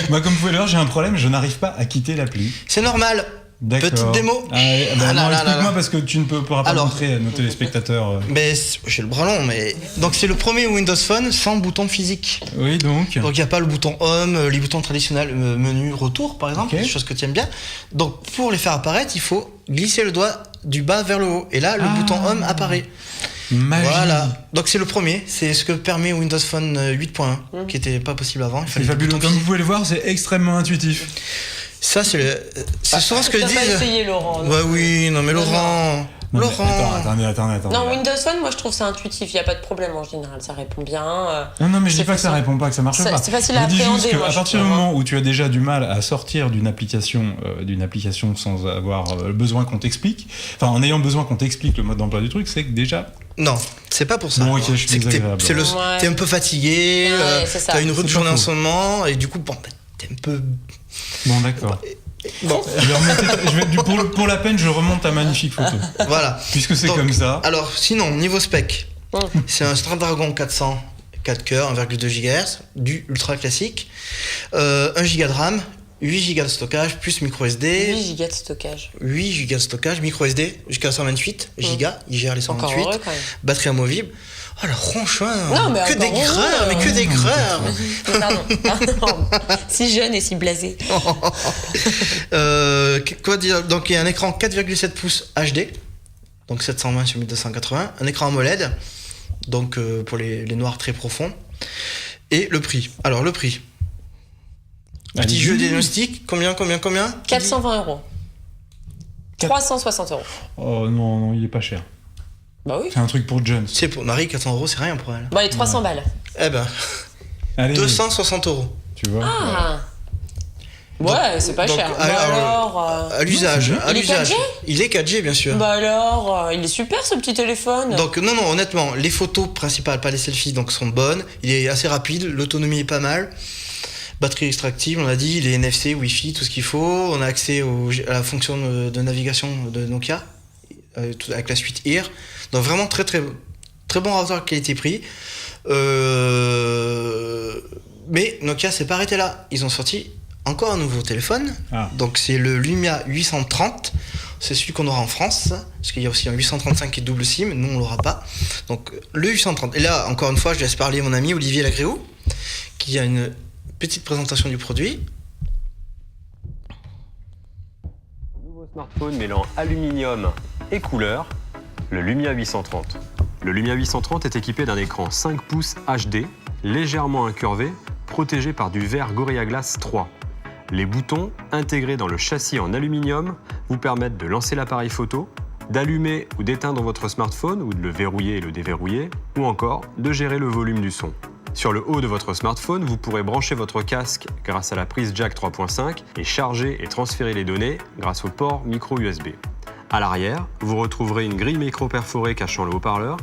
Moi, comme vous pouvez le voir, j'ai un problème, je n'arrive pas à quitter l'appli. C'est normal. D'accord. Petite démo. Explique-moi parce que tu ne pourras pas montrer à nos téléspectateurs. Mais j'ai le bras long, mais donc c'est le premier Windows Phone sans bouton physique. Oui, donc il n'y a pas le bouton Home, les boutons traditionnels, menu retour par exemple, des choses que tu aimes bien. Donc pour les faire apparaître, il faut glisser le doigt du bas vers le haut, et là le bouton Home apparaît. Magie. Voilà, donc c'est le premier, c'est ce que permet Windows Phone 8.1, qui n'était pas possible avant. C'est fabuleux, comme vous pouvez le voir, c'est extrêmement intuitif. Ça, c'est souvent ce que disent. T'as pas essayé, Laurent. Ouais, oui, non, mais Laurent. Attends. Non, Windows Phone, moi je trouve ça intuitif, il n'y a pas de problème en général, ça répond bien. Non, mais je dis pas que ça répond pas, que ça marche pas. C'est facile à appréhender. Je dis juste qu'à partir du moment où tu as déjà du mal à sortir d'une application sans avoir besoin qu'on t'explique, enfin en ayant besoin qu'on t'explique le mode d'emploi du truc, c'est que déjà. Non, c'est pas pour ça. Bon, ok, je suis désagréable. T'es un peu fatigué, t'as une rude journée en ce moment, et du coup, t'es un peu. Bon, d'accord. Bon, pour la peine, je remonte ta magnifique photo. Voilà. Puisque c'est comme ça. Alors, sinon, niveau spec, c'est un Snapdragon 400 4 cœurs, 1,2 GHz, du ultra classique, 1 Go de RAM, 8 Go de stockage, plus micro SD. 8 Go de stockage. 8 Go de stockage, micro SD jusqu'à 128 Go, il gère les 128. Encore heureux, quand même. Batterie amovible. Oh le ronchon, que d'aigreur, mais que d'aigreur. Pardon. Si jeune et si blasé. Quoi dire? Donc il y a un écran 4,7 pouces HD, donc 720 sur 1280, un écran AMOLED, donc pour les noirs très profonds. Et le prix. Alors le prix. Petit jeu diagnostic, combien 420 €. 360 €. Oh non, il est pas cher. Bah oui. C'est un truc pour Jones. C'est pour Marie, 400 €, c'est rien pour elle. Bon, allez, 300 balles. Eh ben, allez, 260 €. Tu vois. Ah. Ouais, c'est pas cher. À l'usage. Il est 4G, bien sûr. Bah alors, il est super ce petit téléphone. Donc non, honnêtement, les photos principales, pas les selfies, donc sont bonnes. Il est assez rapide, l'autonomie est pas mal. Batterie extractible, on a dit, il est NFC, Wi-Fi, tout ce qu'il faut. On a accès à la fonction de navigation de Nokia avec la suite Ear. Donc vraiment très très très bon rapport qualité-prix. Mais Nokia s'est pas arrêté là. Ils ont sorti encore un nouveau téléphone. Donc c'est le Lumia 830. C'est celui qu'on aura en France, parce qu'il y a aussi un 835 qui est double SIM. Nous on l'aura pas. Donc le 830. Et là encore une fois, je laisse parler mon ami Olivier Lagréau, qui a une petite présentation du produit. Un nouveau smartphone mêlant aluminium et couleur, le Lumia 830. Le Lumia 830 est équipé d'un écran 5 pouces HD, légèrement incurvé, protégé par du verre Gorilla Glass 3. Les boutons, intégrés dans le châssis en aluminium, vous permettent de lancer l'appareil photo, d'allumer ou d'éteindre votre smartphone ou de le verrouiller et le déverrouiller, ou encore de gérer le volume du son. Sur le haut de votre smartphone, vous pourrez brancher votre casque grâce à la prise jack 3.5 et charger et transférer les données grâce au port micro USB. À l'arrière, vous retrouverez une grille micro perforée cachant le haut-parleur,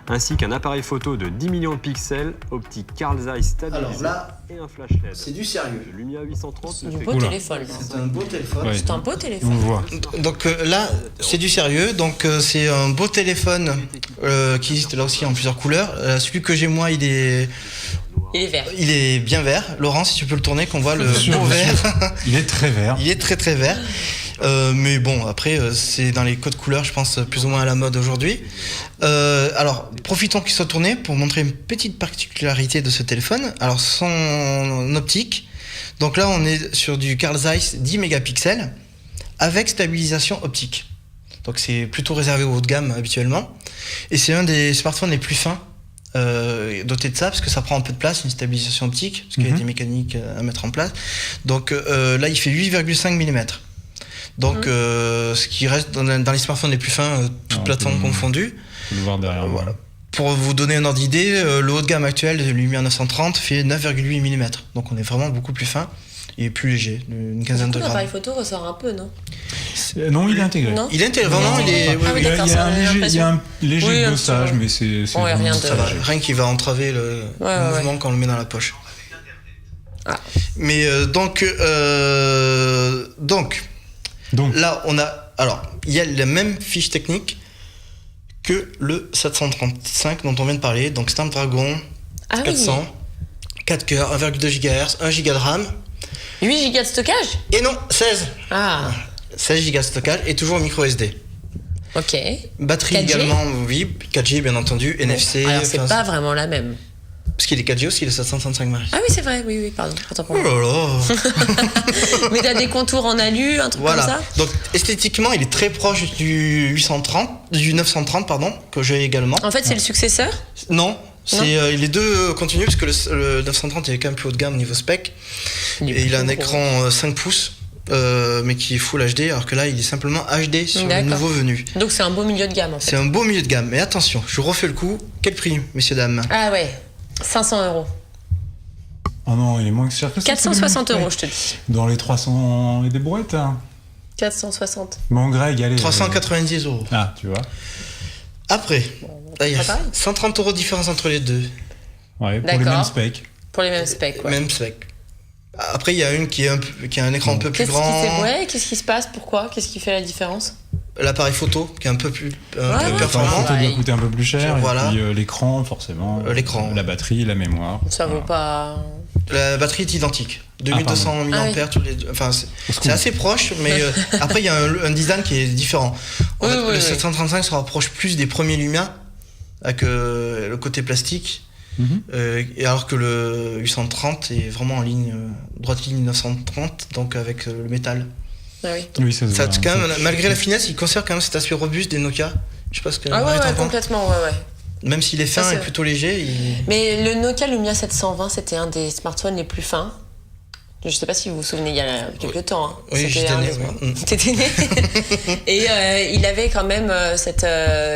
ainsi qu'un appareil photo de 10 millions de pixels, optique Carl Zeiss stabilisé et un flash LED. C'est du sérieux. Le Lumia 830 c'est du beau téléphone. C'est un beau téléphone. Ouais. C'est un beau téléphone. On voit. Donc là, c'est du sérieux. Donc c'est un beau téléphone qui existe là aussi en plusieurs couleurs. Celui que j'ai moi, il est vert. Il est bien vert. Laurent, si tu peux le tourner, qu'on voit le beau vert. Il est très vert. Il est très très vert. Mais bon, après, c'est dans les codes couleurs, je pense, plus ou moins à la mode aujourd'hui. Alors, profitons qu'il soit tourné pour montrer une petite particularité de ce téléphone. Alors, son optique. Donc là, on est sur du Carl Zeiss 10 mégapixels avec stabilisation optique. Donc, c'est plutôt réservé au haut de gamme habituellement. Et c'est un des smartphones les plus fins doté de ça, parce que ça prend un peu de place, une stabilisation optique, parce qu'il y a des mécaniques à mettre en place. Donc là, il fait 8,5 mm. Donc, ce qui reste dans les smartphones les plus fins, toutes plateformes confondues. Faut le voir derrière moi. Pour vous donner un ordre d'idée, le haut de gamme actuel de Lumia 930 fait 9,8 mm. Donc, on est vraiment beaucoup plus fin et plus léger, une quinzaine de grammes. L'appareil photo ressort un peu, non ? Non, il est intégré. Non, il est intégré, vraiment, il est. Il y a un léger bossage, mais c'est rien ça va, rien qui va entraver le mouvement quand on le met dans la poche. Mais donc là, on a. Alors, il y a la même fiche technique que le 735 dont on vient de parler. Donc, Snapdragon 400, 4 cœurs, 1,2 GHz, 1 Go de RAM. 8 Go de stockage ? Et non, 16. 16 Go de stockage et toujours micro SD. Ok. Batterie 4G également, oui, 4G bien entendu, NFC. Alors, c'est pas vraiment la même. Parce qu'il est 4G aussi, le 735 Max. Ah oui, c'est vrai, oui, pardon. Attends, oh là là. Mais t'as des contours en alu, un truc comme ça ? Donc esthétiquement, il est très proche du 930, pardon, que j'ai également. En fait, c'est le successeur ? Non. C'est les deux continuent, parce que le 930 il est quand même plus haut de gamme au niveau spec. Et il a un écran 5 pouces. Mais qui est full HD, alors que là il est simplement HD sur le nouveau venu. Donc c'est un beau milieu de gamme en fait. C'est un beau milieu de gamme, mais attention, je refais le coup. Quel prix, messieurs, dames ? Ah ouais, 500 €. Oh non, il est moins cher que ça. 460 €, je te dis. Dans les 300 et des brouettes, hein. 460. Bon, Greg, allez. 390 €. Ah, tu vois. Après, il y a 130 € de différence entre les deux. Ouais, pour les mêmes specs. Pour les mêmes specs, ouais. Même spec. Après, il y a une qui a un écran un peu plus grand. Qu'est-ce qui se passe ? Pourquoi ? Qu'est-ce qui fait la différence ? L'appareil photo qui est un peu plus performant. La photo doit coûter un peu plus cher. Voilà. Et puis l'écran, forcément. L'écran. La batterie, la mémoire. Ça vaut pas. La batterie est identique. 2200 mAh tous les deux. Enfin, c'est assez proche, mais après, il y a un design qui est différent. Le 735 se rapproche plus des premiers Lumia, avec le côté plastique. Et alors que le 830 est vraiment en ligne droite ligne 930, donc avec le métal. Ah oui. Oui, ça se voit, quand même, malgré la finesse, il conserve quand même cet aspect robuste des Nokia. Je sais pas ce que. Complètement, ouais. Même s'il est fin et plutôt léger. Mais le Nokia Lumia 720, c'était un des smartphones les plus fins. Je sais pas si vous vous souvenez, il y a quelques temps. Hein. Oui, j'étais né. T'étais né. Et il avait quand même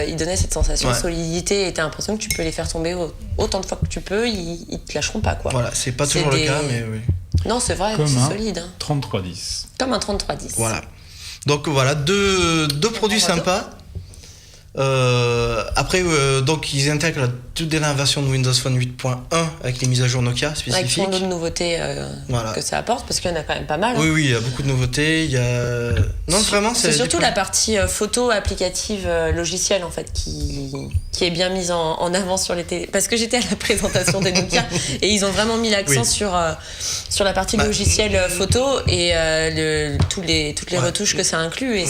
il donnait cette sensation de solidité. Et t'as l'impression que tu peux les faire tomber autant de fois que tu peux, ils te lâcheront pas, quoi. Voilà, c'est pas toujours le cas, mais oui. Non, c'est vrai, c'est solide. Hein. 3310. Comme un 3310. Voilà. Donc voilà, deux produits sympas. Après, donc ils intègrent la toute dernière version de Windows Phone 8.1 avec les mises à jour Nokia spécifiques. Avec plein d'autres nouveautés que ça apporte, parce qu'il y en a quand même pas mal. Oui, il y a beaucoup de nouveautés. Il y a... Non, vraiment, c'est surtout la partie photo applicative logicielle en fait qui est bien mise en avant sur les télé. Parce que j'étais à la présentation des Nokia et ils ont vraiment mis l'accent sur la partie logicielle photo et toutes les retouches que ça inclut et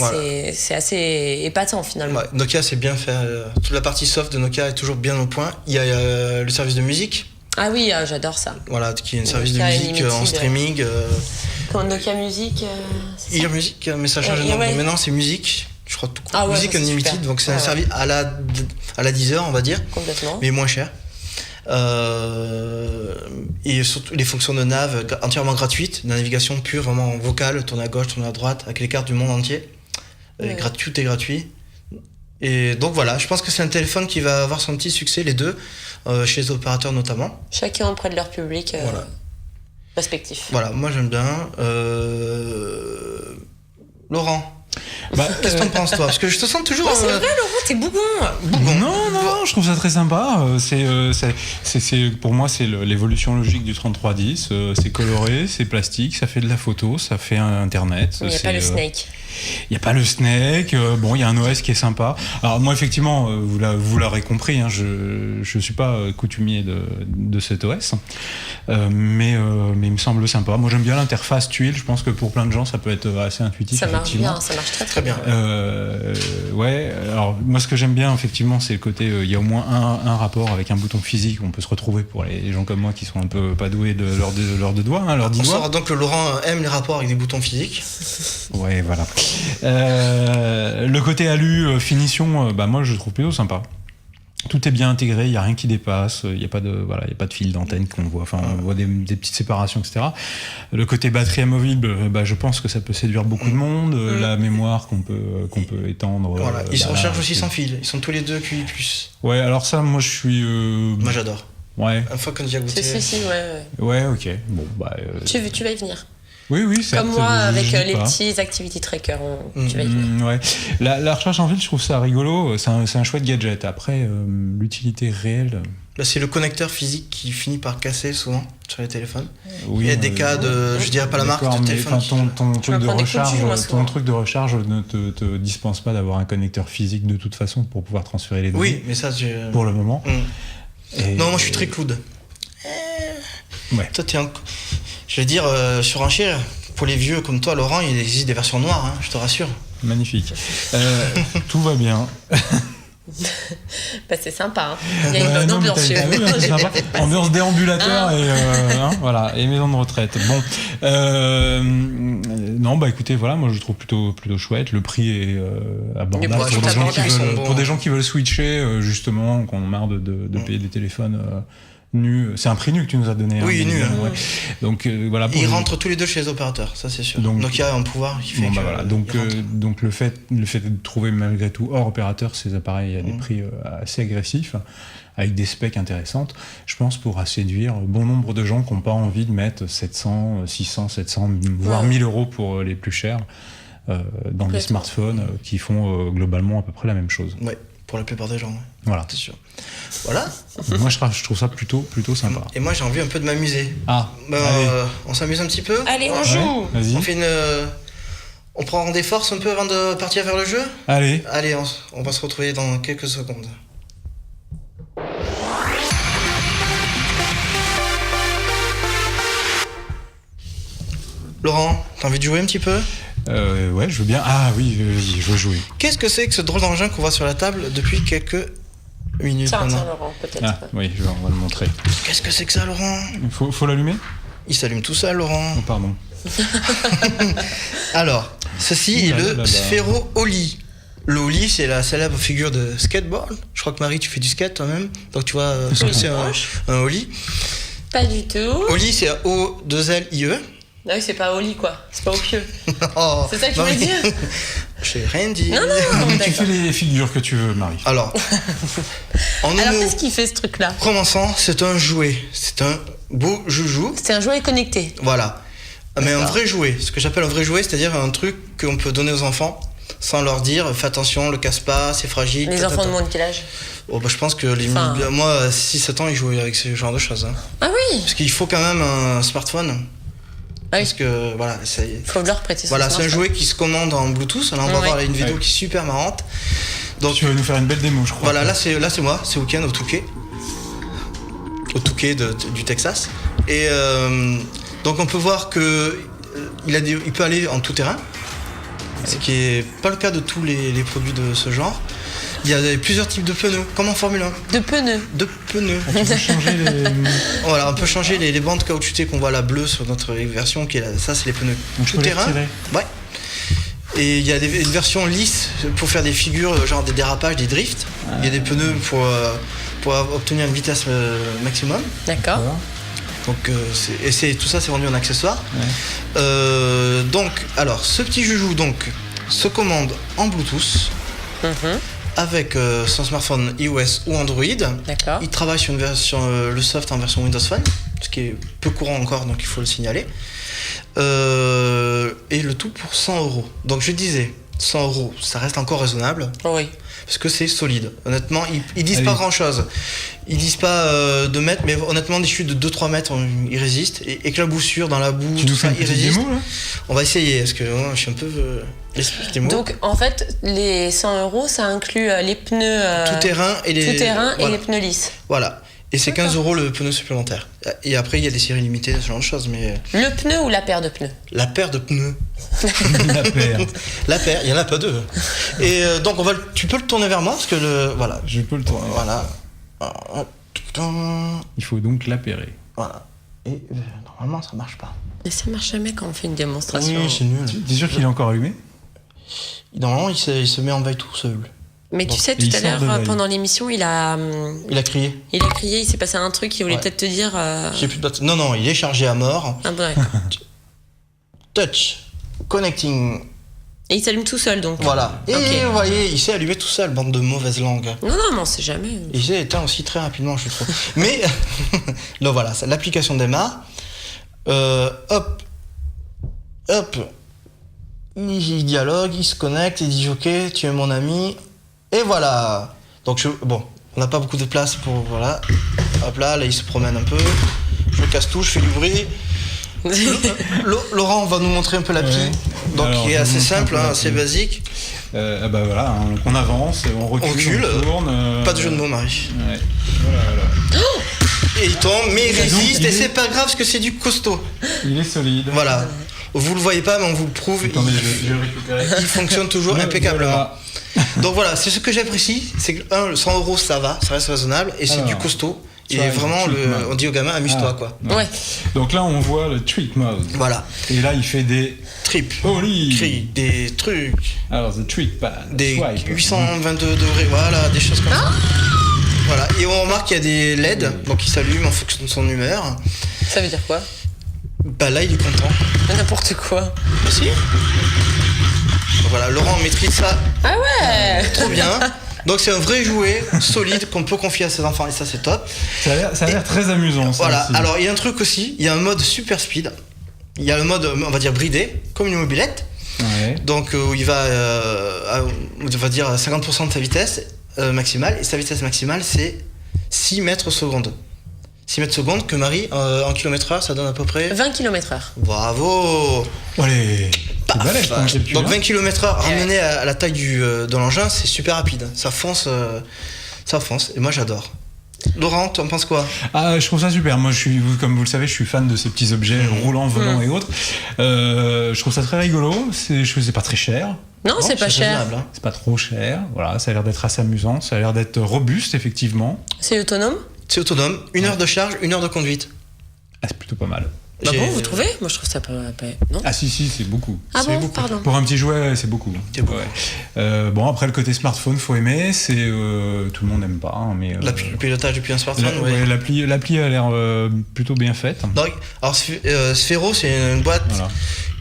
c'est assez épatant finalement. Ouais, Nokia c'est bien fait. Toute la partie soft de Nokia est toujours bien au point. Il y a le service de musique. Ah oui, j'adore ça. Voilà, qui est un service de musique en streaming. Comme Nokia Music. Ear Music, mais ça change de nom. Maintenant c'est musique. Je crois tout. Musique Unlimited, donc c'est un service à la 10 heures, on va dire. Complètement. Mais moins cher. Et surtout les fonctions de nav entièrement gratuites, de navigation pure, vraiment vocale, tourner à gauche, tourner à droite, avec les cartes du monde entier. Tout est gratuit. Et donc voilà, je pense que c'est un téléphone qui va avoir son petit succès, les deux, chez les opérateurs notamment. Chacun auprès de leur public respectif. Voilà, moi j'aime bien. Laurent, qu'est-ce que t'en penses toi? Parce que je te sens toujours... c'est vrai Laurent, t'es bougon. Non, je trouve ça très sympa. Pour moi, c'est l'évolution logique du 3310. C'est coloré, c'est plastique, ça fait de la photo, ça fait Internet. Il n'y a pas le Snake. Il n'y a pas le Snake, il y a un OS qui est sympa. Alors moi effectivement, vous l'aurez compris, hein, je suis pas coutumier de cet OS, mais il me semble sympa. Moi j'aime bien l'interface tuile, je pense que pour plein de gens ça peut être assez intuitif. Ça marche bien, ça marche très très bien. Alors moi ce que j'aime bien effectivement c'est le côté, il y a au moins un rapport avec un bouton physique, on peut se retrouver pour les gens comme moi qui sont un peu pas doués de leurs deux doigts, hein, leurs 10 doigts. On saura donc que Laurent aime les rapports avec des boutons physiques. Ouais, voilà. Le côté alu, finition, moi je trouve plutôt sympa. Tout est bien intégré, il n'y a rien qui dépasse, il n'y a pas de fil d'antenne qu'on voit, on voit des petites séparations, etc. Le côté batterie amovible, je pense que ça peut séduire beaucoup de monde. La mémoire qu'on peut étendre. Voilà, ils se rechargent aussi sans fil, ils sont tous les deux QI+. Ouais, alors ça, moi je suis. Moi j'adore. Ouais. Une fois qu'on y a goûté. Si, ouais. Ouais, ok. Bon, Tu vas y venir. Oui, certes. Comme moi, avec les petits activity trackers, tu vas y venir. Ouais. La recharge en ville, je trouve ça rigolo. C'est un chouette gadget. Après, l'utilité réelle. C'est le connecteur physique qui finit par casser souvent sur les téléphones. Oui, il y a des cas de, je dirais pas la marque de téléphone. Ton truc de recharge ne te dispense pas d'avoir un connecteur physique de toute façon pour pouvoir transférer les données. Oui, mais ça, pour le moment. Non, moi je suis très cloud. Ouais. Toi, je vais dire, surenchère, pour les vieux comme toi, Laurent, il existe des versions noires, hein, je te rassure. Magnifique. Tout va bien. C'est sympa. Hein. Il y a une bonne ambiance chez vous. Ambiance déambulateur et maison de retraite. Bon, écoutez, voilà, moi je trouve plutôt chouette. Le prix est abordable pour des gens qui veulent switcher, justement, qui ont marre de payer des téléphones. C'est un prix nu que tu nous as donné. Oui, nu. Ouais. Donc voilà. Ils rentrent tous les deux chez les opérateurs, ça c'est sûr. Donc il y a un pouvoir qui fait donc le fait de trouver malgré tout hors opérateur ces appareils à des prix assez agressifs, avec des specs intéressantes, je pense pourra séduire bon nombre de gens qui n'ont pas envie de mettre 700, 600, 700, voire 1000 euros pour les plus chers dans des smartphones qui font globalement à peu près la même chose. Ouais. Pour la plupart des gens, voilà. C'est sûr. Voilà. Moi, je trouve ça plutôt sympa. Et moi, j'ai envie un peu de m'amuser. On s'amuse un petit peu. Allez, on joue. Vas-y. On fait on prend des forces un peu avant de partir vers le jeu. Allez, on va se retrouver dans quelques secondes. Laurent, t'as envie de jouer un petit peu ? Ouais, je veux bien. Ah oui, je veux jouer. Qu'est-ce que c'est que ce drôle d'engin qu'on voit sur la table depuis quelques minutes maintenant ? Tiens, Laurent, peut-être. Ah, oui, on va le montrer. Qu'est-ce que c'est que ça, Laurent ? Faut l'allumer ? Il s'allume tout seul, Laurent. Oh, pardon. Alors, ceci est le Sphero Oli. Le Oli, c'est la célèbre figure de skateboard. Je crois que Marie, tu fais du skate toi-même. Donc tu vois ce que c'est un Oli. Pas du tout. Oli, c'est O2LIE. Ah oui, c'est pas au lit, quoi. C'est pas au pieu. Oh, c'est ça que tu voulais dire? J'ai rien dit. Non, tu fais les figures que tu veux, Marie. Alors, qu'est-ce qu'il fait, ce truc-là? Commençant, c'est un jouet. C'est un beau joujou. C'est un jouet connecté. Voilà. Mais un vrai jouet. Ce que j'appelle un vrai jouet, c'est-à-dire un truc qu'on peut donner aux enfants sans leur dire fais attention, le casse pas, c'est fragile. Les enfants de moins de quel âge? Je pense que moi, 6-7 ans, ils jouent avec ce genre de choses. Hein. Ah oui? Parce qu'il faut quand même un smartphone. Ah oui. Parce que voilà, faut leur prêter. Voilà, c'est un jouet qui se commande en Bluetooth. Là, on va voir une vidéo qui est super marrante. Donc, tu vas nous faire une belle démo, je crois. Voilà, là c'est moi, c'est Weekend au Touquet. Au Touquet du Texas. Et donc on peut voir que il peut aller en tout terrain. Ce qui n'est pas le cas de tous les produits de ce genre. Il y a plusieurs types de pneus, comme en Formule 1. De pneus. Tu peux changer les... Voilà, on peut changer les bandes caoutchoutées qu'on voit là bleues sur notre version, ça c'est les pneus tout terrain. Ouais. Et il y a une version lisse pour faire des figures, genre des dérapages, des drifts. Il y a des pneus pour obtenir une vitesse maximum. D'accord. Donc tout ça c'est vendu en accessoire. Donc alors ce petit joujou se commande en Bluetooth avec son smartphone iOS ou Android. D'accord. Il travaille sur une version le soft en version Windows Phone, ce qui est peu courant encore, donc il faut le signaler. Et le tout pour 100€. Donc je disais 100€, ça reste encore raisonnable. Oui. Parce que c'est solide. Honnêtement, ils disent pas grand chose. Ils disent pas de mètres, mais honnêtement, des chutes de 2-3 mètres, ils résistent. Et éclaboussures dans la boue, tout ça, ils résistent. Démo, là on va essayer, parce que je suis un peu l'esprit des mots. Donc en fait, les 100€, ça inclut les pneus tout terrain et les pneus lisses. Voilà. Et c'est 15€ le pneu supplémentaire. Et après, il y a des séries limitées, ce genre de choses. Mais... Le pneu ou la paire de pneus? La paire de pneus. La paire, il y en a pas deux. Et donc, tu peux le tourner vers moi, parce que voilà. Je peux le tourner. Voilà. Il faut donc l'appairer. Voilà. Et normalement, ça marche pas. Mais ça marche jamais quand on fait une démonstration. Oui, c'est nul. T'es sûr qu'il est encore allumé? Normalement, il se met en veille tout seul. Mais tu sais, tout à l'heure, pendant l'émission, il a crié. Il a crié, il s'est passé un truc, il voulait peut-être te dire... J'ai plus de batterie. Non, il est chargé à mort. Ah bon, d'accord. Touch. Connecting. Et il s'allume tout seul, donc. Voilà. Et vous voyez, il s'est allumé tout seul, bande de mauvaises langues. Non, mais on sait jamais. Il s'est éteint aussi très rapidement, je trouve. Mais, donc voilà, l'application démarre. Hop. Il dialogue, il se connecte, il dit ok, tu es mon ami. Et voilà. Donc on n'a pas beaucoup de place pour voilà. Hop là, il se promène un peu. Je casse tout, je fais du bruit. Laurent va nous montrer un peu l'appli. Donc il est assez simple, assez basique. Voilà, on avance, on recule, on tourne. Pas de jeu de mots, Marie. Ouais. Voilà. Et il tombe, mais il résiste, et c'est pas grave parce que c'est du costaud. Il est solide. Voilà. Vous le voyez pas, mais on vous le prouve. Attendez, je vais récupérer. Il fonctionne toujours impeccablement. Voilà. Donc voilà, c'est ce que j'apprécie, c'est que 100€ ça reste raisonnable, et c'est du costaud. Et vraiment, on dit aux gamins, amuse-toi quoi. Ouais. Donc là, on voit le trick mode. Voilà. Et là, il fait des trips, des trucs. Alors, the trick pad. Des swipe. 822 degrés, voilà, des choses comme ça. Voilà. Et on remarque qu'il y a des LED, donc il s'allume en fonction de son humeur. Ça veut dire quoi? Bah là, il est content. N'importe quoi. Si. Voilà, Laurent maîtrise ça. Ah ouais. Trop bien. Donc c'est un vrai jouet solide qu'on peut confier à ses enfants, et ça c'est top. Ça a l'air très amusant. Ça voilà. aussi. Alors il y a un truc aussi, il y a un mode super speed. Il y a le mode, on va dire bridé, comme une mobilette. Ouais. Donc où il va, on va dire 50% de sa vitesse maximale, et sa vitesse maximale c'est 6 mètres secondes. 6 mètres secondes que Marie, en km/h, ça donne à peu près 20 km/h. Bravo. Allez. Donc 20 km/h ramené à la taille de l'engin, c'est super rapide. Ça fonce, et moi j'adore. Laurent, tu en penses quoi? Je trouve ça super. Moi, comme vous le savez, je suis fan de ces petits objets roulants, volants et autres. Je trouve ça très rigolo. C'est pas très cher. Non, c'est pas cher. Hein. C'est pas trop cher. Voilà, ça a l'air d'être assez amusant. Ça a l'air d'être robuste, effectivement. C'est autonome? C'est autonome. 1 heure de charge, 1 heure de conduite. C'est plutôt pas mal. Bah bon, vous trouvez ? Moi, je trouve ça pas... Non ? Ah si, c'est beaucoup. Ah c'est bon, beaucoup. pardon. Pour un petit jouet, c'est beaucoup. Bon, après, le côté smartphone, faut aimer. C'est tout le monde n'aime pas. Hein, mais, le pilotage depuis un smartphone, l'appli a l'air plutôt bien faite. Donc, alors, Sphero, c'est une boîte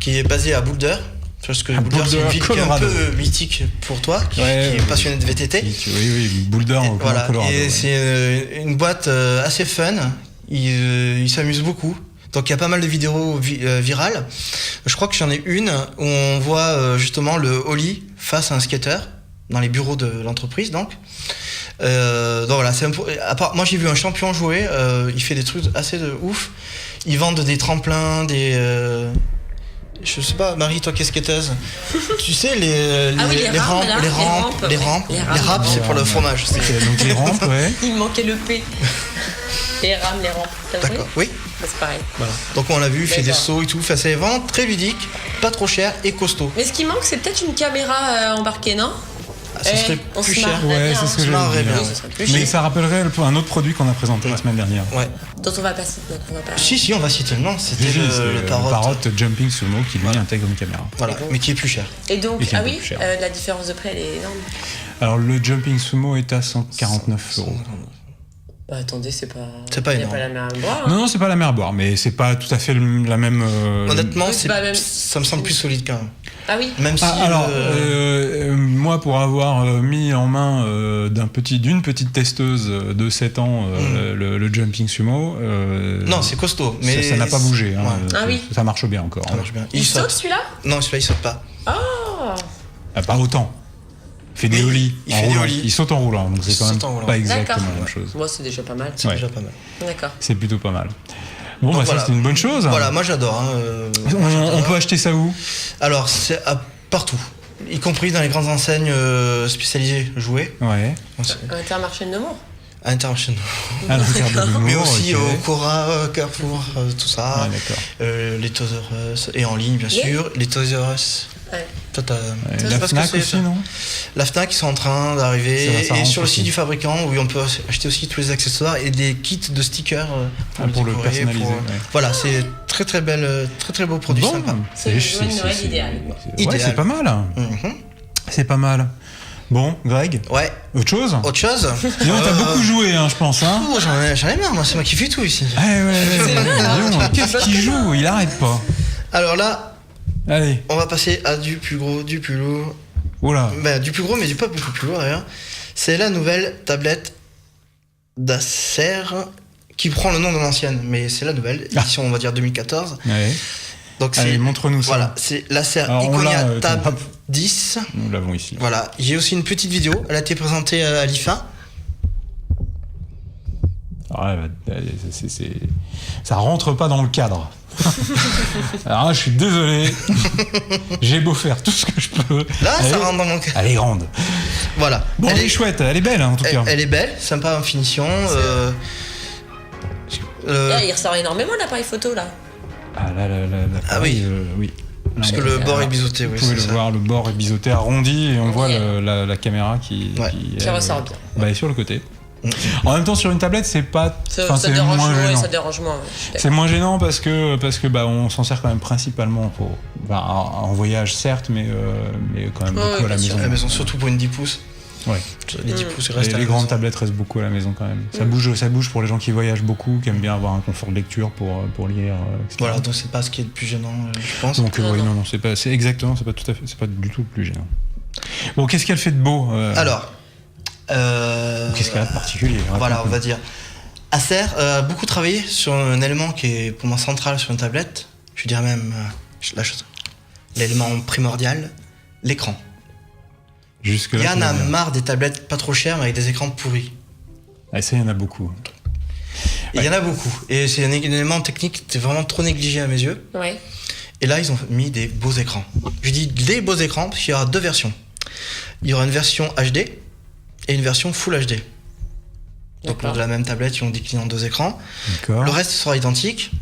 qui est basée à Boulder. Parce que Boulder, c'est une ville qui est un peu mythique pour toi, qui est passionné de VTT. Oui, Boulder, voilà. Colorado. Et c'est une boîte assez fun. Ils s'amusent beaucoup. Donc il y a pas mal de vidéos virales. Je crois que j'en ai une où on voit justement le ollie face à un skater dans les bureaux de l'entreprise. Donc voilà, moi j'ai vu un champion jouer. Il fait des trucs assez de ouf. Ils vendent des tremplins, je sais pas, Marie, toi qui es skateuse, tu sais les rampes, c'est pour le fromage. Donc les rampes, Il me manquait le P. Les rampes. D'accord, oui. Bah, c'est pareil. Voilà. Donc on l'a vu, il fait des sauts et tout. Enfin, c'est vraiment très ludique, pas trop cher et costaud. Mais ce qui manque, c'est peut-être une caméra embarquée, non ? Ça serait plus cher. Ouais, c'est ce que j'aimerais bien. Mais ça rappellerait un autre produit qu'on a présenté la semaine dernière. Ouais. Dont on va pas citer. Si, on va citer le nom. C'était le Parrot Jumping Sumo qui lui intègre une caméra. Voilà, mais qui est plus cher. Et donc, la différence de prix, elle est énorme. Alors le Jumping Sumo est à 149 €. Bah attendez, c'est pas énorme. Pas la mer à boire. Non, c'est pas la mer à boire, mais c'est pas tout à fait la même. Honnêtement, ça me semble plus solide quand même. Ah oui. Même si. Moi, pour avoir mis en main d'une petite testeuse de 7 ans le Jumping Sumo. Non, c'est costaud, mais ça n'a pas bougé. Hein, ça marche bien encore. Ça marche bien. Il saute celui-là ? Non, celui-là il saute pas. Pas autant. Il fait des ollies. Il saute en roulant, donc c'est quand même pas exactement la même chose. Moi, c'est déjà pas mal. C'est déjà pas mal. D'accord. C'est plutôt pas mal. Bon, ça c'est une bonne chose. Voilà, moi j'adore. On peut acheter ça où ? Alors, c'est partout, y compris dans les grandes enseignes spécialisées jouets. Ouais. Intermarché de Nemours. Intermarché de Nemours. Mais aussi au Cora, Carrefour, tout ça. Les Toys R Us, et en ligne bien sûr. Les Toys R Us. Ouais. La Fnac aussi, non ? La Fnac, ils sont en train d'arriver. Et sur le site du fabricant, où on peut acheter aussi tous les accessoires et des kits de stickers pour le personnaliser. Voilà, c'est très très beau produit, sympa. C'est Noël idéal. Ouais, c'est pas mal. C'est pas mal. Bon, Greg. Ouais. Autre chose ? T'as beaucoup joué, je pense. Hein. J'en ai marre, moi, c'est moi qui fais tout ici. Qu'est-ce qu'il joue ? Il arrête pas. Alors là. Allez. On va passer à du plus gros, du plus lourd. Oula. Du plus gros, mais du pas beaucoup plus lourd d'ailleurs. C'est la nouvelle tablette d'Acer qui prend le nom de l'ancienne, mais c'est la nouvelle édition, on va dire 2014. Ouais. Donc allez, montre-nous ça. Voilà, c'est l'Acer Iconia Tab 10. Nous l'avons ici. Voilà, j'ai aussi une petite vidéo. Elle a été présentée à l'IFA. Ça rentre pas dans le cadre. Alors là, je suis désolé. J'ai beau faire tout ce que je peux. Là, ça rentre dans mon cadre. Elle est grande. Voilà. Bon, elle est chouette, elle est belle en tout cas. Elle est belle, sympa en finition. Il ressort énormément l'appareil photo là. Oui. Oui. Parce que le bord est biseauté, oui. Vous pouvez le voir, le bord est biseauté, arrondi, et on voit la caméra qui ressort bien. Est sur le côté. En même temps, sur une tablette, c'est pas. Ça dérange moins. Ça dérange moins. C'est moins gênant parce que on s'en sert quand même principalement en voyage, certes, mais quand même beaucoup à la maison. À la maison, surtout pour une 10 pouces. Ouais. Les 10 pouces restent. Les grandes tablettes restent beaucoup à la maison quand même. Ça bouge pour les gens qui voyagent beaucoup, qui aiment bien avoir un confort de lecture pour lire. Etc. Voilà, donc c'est pas ce qui est le plus gênant, je pense. Donc non, c'est pas du tout le plus gênant. Bon, qu'est-ce qu'elle fait de beau Alors. Qu'est-ce qu'elle a de particulier ? Voilà, on va dire. Acer a beaucoup travaillé sur un élément qui est pour moi central sur une tablette. Je dirais même l'élément primordial, l'écran. Jusque-là, il y en a marre des tablettes pas trop chères mais avec des écrans pourris. Ça, il y en a beaucoup. Il y en a beaucoup. Et c'est un élément technique qui est vraiment trop négligé à mes yeux. Ouais. Et là, ils ont mis des beaux écrans. Je dis des beaux écrans parce qu'il y aura deux versions. Il y aura une version HD et une version Full HD. Donc pour de la même tablette, ils ont décliné en deux écrans. D'accord. Le reste sera identique.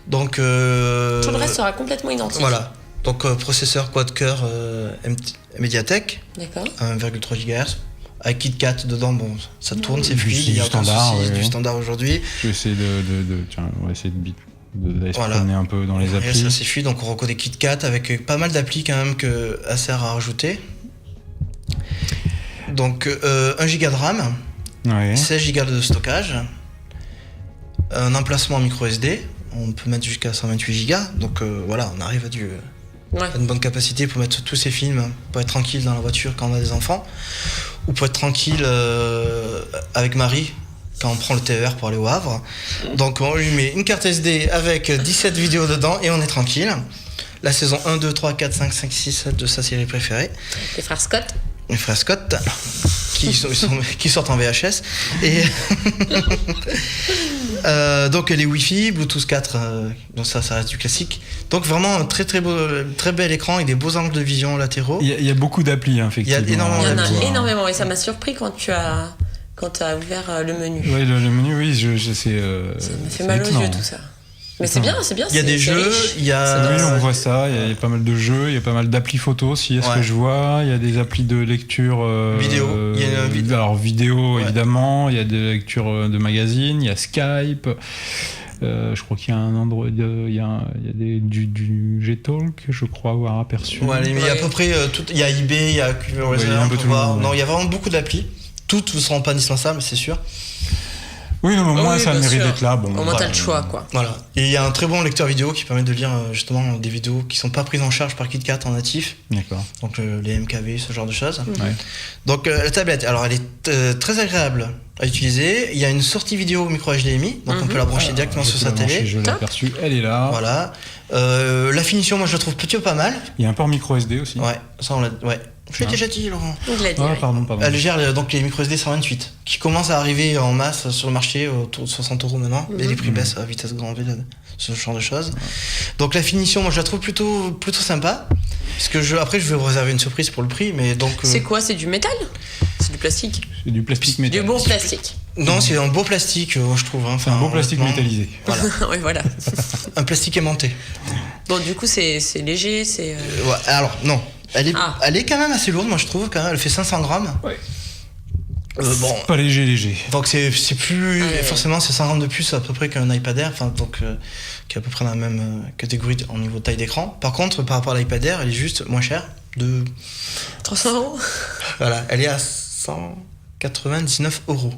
Donc tout le reste sera complètement identique. Voilà. Donc processeur quad-core Mediatek. D'accord. 1,3 GHz. Avec KitKat dedans, bon, ça tourne, c'est fluide. C'est du standard. C'est du standard aujourd'hui. Je vais essayer Tiens, on va essayer de d'aller se promener un peu dans les applis. Ça c'est fluide, donc on reconnaît KitKat avec pas mal d'applis quand même assez rare à rajouter. Donc 1 Go de RAM, 16 Go de stockage, un emplacement micro SD, on peut mettre jusqu'à 128 Go, donc voilà, on arrive à une bonne capacité pour mettre tous ces films, pour être tranquille dans la voiture quand on a des enfants, ou pour être tranquille avec Marie quand on prend le TER pour aller au Havre. Donc on lui met une carte SD avec 17 vidéos dedans et on est tranquille. La saison 1, 2, 3, 4, 5, 5, 6, 7 de sa série préférée. Les frères Scott. Les frères Scott qui sortent en VHS. Et donc les Wi-Fi, Bluetooth 4, donc ça reste du classique. Donc vraiment un très bel écran avec des beaux angles de vision latéraux. Il y a beaucoup d'applis, effectivement. Il y en a énormément et ça m'a surpris quand tu as ouvert le menu. Oui, le menu, oui, ça me fait mal aux yeux tout ça. Mais c'est bien. Il y a des jeux, oui, on voit ça, il y a pas mal de jeux, il y a pas mal d'applis photos aussi, est-ce que je vois, il y a des applis de lecture vidéo, alors vidéo évidemment, il y a des lectures de magazines, il y a Skype, je crois qu'il y a un Android, il y a du Gtalk, je crois avoir aperçu. Ouais, mais il y a à peu près tout, il y a eBay, il y a QVRacer, non, il y a vraiment beaucoup d'applis. Toutes ne seront pas indispensables, c'est sûr. Oui, non, mais au moins ça mérite d'être là. Bon, au moins t'as le choix, quoi. Voilà. Et il y a un très bon lecteur vidéo qui permet de lire justement des vidéos qui sont pas prises en charge par KitKat en natif. D'accord. Donc les MKV, ce genre de choses. Ouais. Donc la tablette, alors elle est très agréable à utiliser. Il y a une sortie vidéo micro HDMI, donc on peut la brancher directement sur sa télé. Je l'ai aperçu, elle est là. Voilà. La finition, moi je la trouve plutôt pas mal. Il y a un port micro SD aussi. Ouais, ça on l'a. Ouais. Je l'ai déjà dit, Laurent. Il l'a dit. Pardon. Elle gère donc les micro SD 128 qui commencent à arriver en masse sur le marché autour de 60 € maintenant. Et les prix baissent à vitesse grand V, ce genre de choses. Donc la finition, moi je la trouve plutôt sympa. Parce que après je vais vous réserver une surprise pour le prix, mais donc. C'est quoi? C'est du métal? C'est du plastique? C'est du plastique métal. Du bon plastique. Non, c'est un beau plastique, je trouve. Hein. Enfin, un beau plastique métallisé. Voilà. Oui, voilà. Un plastique aimanté. Bon, du coup, c'est léger, c'est. Ouais, alors, non. Elle est quand même assez lourde, moi je trouve. Quand même. Elle fait 500 grammes. Ouais. Bon. Pas léger. Donc c'est plus. Forcément, c'est 100 grammes de plus à peu près qu'un iPad Air. Enfin, donc, qui est à peu près dans la même catégorie en niveau de taille d'écran. Par contre, par rapport à l'iPad Air, elle est juste moins chère. De 300 €. Voilà, elle est à 199 €.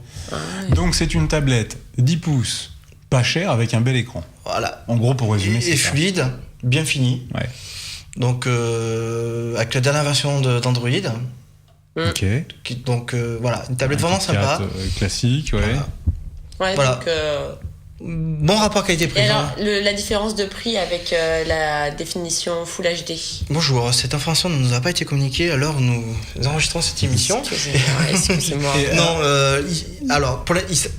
Donc c'est une tablette 10 pouces, pas chère, avec un bel écran. Voilà. En gros, pour résumer, c'est ça. Et fluide, bien fini. Ouais. Donc, avec la dernière version d'Android. Ok. Donc, voilà, une tablette vraiment sympa. Classique, ouais. Ouais, voilà. donc. Bon rapport qualité-prix. Et alors, la différence de prix avec la définition Full HD? Bonjour, cette information ne nous a pas été communiquée à l'heure où nous enregistrons cette émission. Excusez-moi. Non, alors,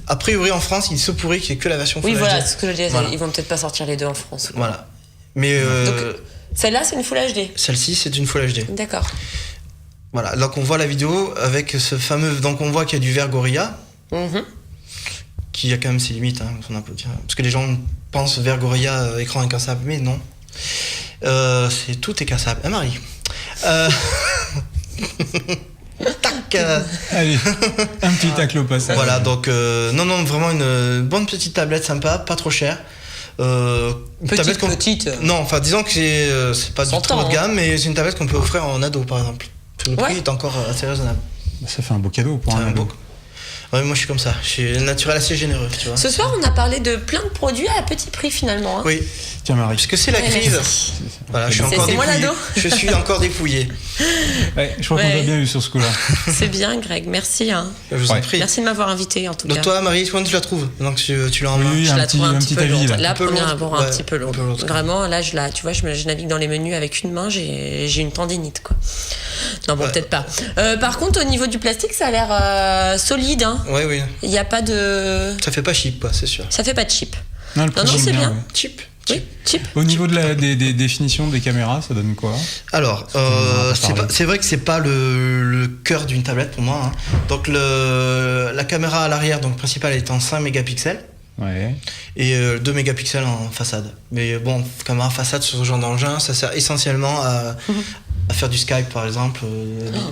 a priori en France, il se pourrait qu'il n'y ait que la version Full HD. Oui, voilà, c'est ce que je disais. Voilà. Ils vont peut-être pas sortir les deux en France. Quoi. Voilà. Mais. Donc, celle-là, c'est une Full HD? Celle-ci, c'est une Full HD. D'accord. Voilà, donc on voit la vidéo avec ce fameux. Donc on voit qu'il y a du verre Gorilla. Qui a quand même ses limites, hein, on peut dire. Parce que les gens pensent verre Gorilla, écran incassable, mais non. Tout est cassable. Ah, Marie. Tac. Allez, un petit tacle au passage. Voilà, donc non, vraiment une bonne petite tablette sympa, pas trop chère. Petite. Non, enfin disons que c'est pas du tout haut de gamme, mais c'est une tablette qu'on peut offrir en ado par exemple. Le prix est encore assez raisonnable. Ça fait un beau cadeau pour un ado. Ouais, moi je suis comme ça, je suis naturel assez généreux, tu vois. Ce soir, on a parlé de plein de produits à petit prix finalement. Hein. Oui. Tiens, Marie. Parce que c'est la crise. Voilà, je suis encore dépouillé. C'est moi l'ado. Je suis encore dépouillé. Ouais, je crois qu'on t'a bien eu sur ce coup-là. C'est bien, Greg, merci. Hein. Je vous en prie. Merci de m'avoir invité en tout cas. Donc toi, Marie, comment tu la trouves? Donc tu l'as en main. Oui, je la trouve un petit peu avis, lourde. là. La première abord un petit peu lourde. Vraiment, là, tu vois, je navigue dans les menus avec une main, j'ai une tendinite, quoi. Non, bon, peut-être pas. Par contre, au niveau du plastique, ça a l'air solide. Hein. Oui. Il n'y a pas de. Ça fait pas cheap, quoi, c'est sûr. Ça fait pas de cheap. Non, c'est bien. Ouais. Cheap. Oui, cheap. Au niveau des définitions des caméras, ça donne quoi? Alors, c'est vrai que c'est pas le cœur d'une tablette pour moi. Hein. Donc la caméra à l'arrière, donc principale, est en 5 mégapixels. Ouais. Et 2 mégapixels en façade. Mais bon, caméra façade sur ce genre d'engin, ça sert essentiellement à faire du Skype par exemple,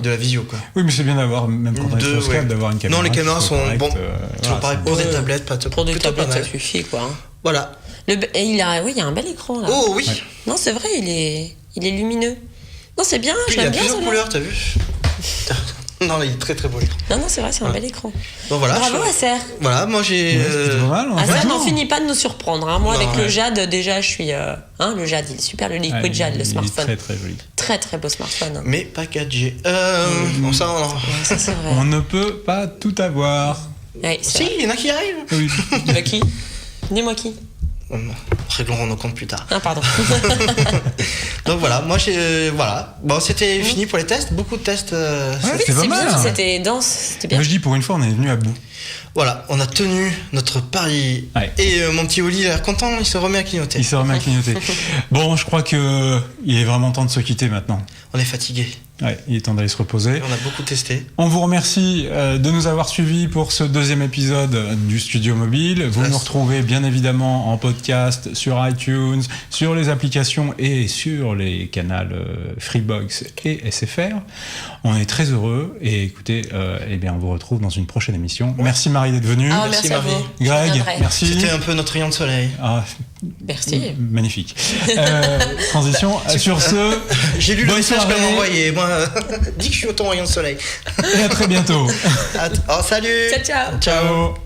de la visio quoi. Oui, mais c'est bien d'avoir, même quand on est sur Skype, d'avoir une caméra. Non, les caméras sont correctes, bon, toujours pareil pour des tablettes, pour des tablettes, pas mal. ça suffit quoi. Voilà. Il y a un bel écran là. Oh oui. Non, c'est vrai, il est lumineux. Non, c'est bien, je l'aime bien. Il y a plusieurs couleurs, t'as vu? Non, là, il est très très beau l'écran. Non, c'est vrai, c'est un bel écran. Donc voilà. Bravo, Acer. Voilà, moi j'ai. C'est pas mal. Acer n'en finit pas de nous surprendre. Hein. Moi, avec le Jade, déjà, je suis. Le Jade, il est super, le Liquid Jade, le smartphone. Il est très très joli. Très très beau smartphone. Mais pas 4G. Bon, ça, ça c'est vrai. On ne peut pas tout avoir. Ouais, si, il y en a qui arrivent. Oui. Tu vas qui? Dis-moi qui? Réglons nos comptes plus tard. Ah, pardon. Donc voilà, moi voilà. Bon, c'était fini pour les tests. Beaucoup de tests. C'était pas mal. Bien, c'était dense, c'était bien. Moi je dis pour une fois on est venu à bout. Voilà, on a tenu notre pari. Ouais. Et mon petit Oli, il a l'air content, il se remet à clignoter. Bon, je crois que il est vraiment temps de se quitter maintenant. On est fatigué. Ouais, il est temps d'aller se reposer. On a beaucoup testé. On vous remercie de nous avoir suivis pour ce deuxième épisode du Studio Mobile. Vous nous retrouvez bien évidemment en podcast sur iTunes, sur les applications et sur les canaux Freebox et SFR. On est très heureux et écoutez, on vous retrouve dans une prochaine émission. Ouais. Merci Marie d'être venue. Merci Marie. Greg, merci. C'était un peu notre rayon de soleil. Merci. Magnifique. Transition. Sur ce, j'ai lu le message qu'elle m'a envoyé. Moi, dis que je suis au ton rayon de soleil. Et à très bientôt. Salut. Ciao. Ciao.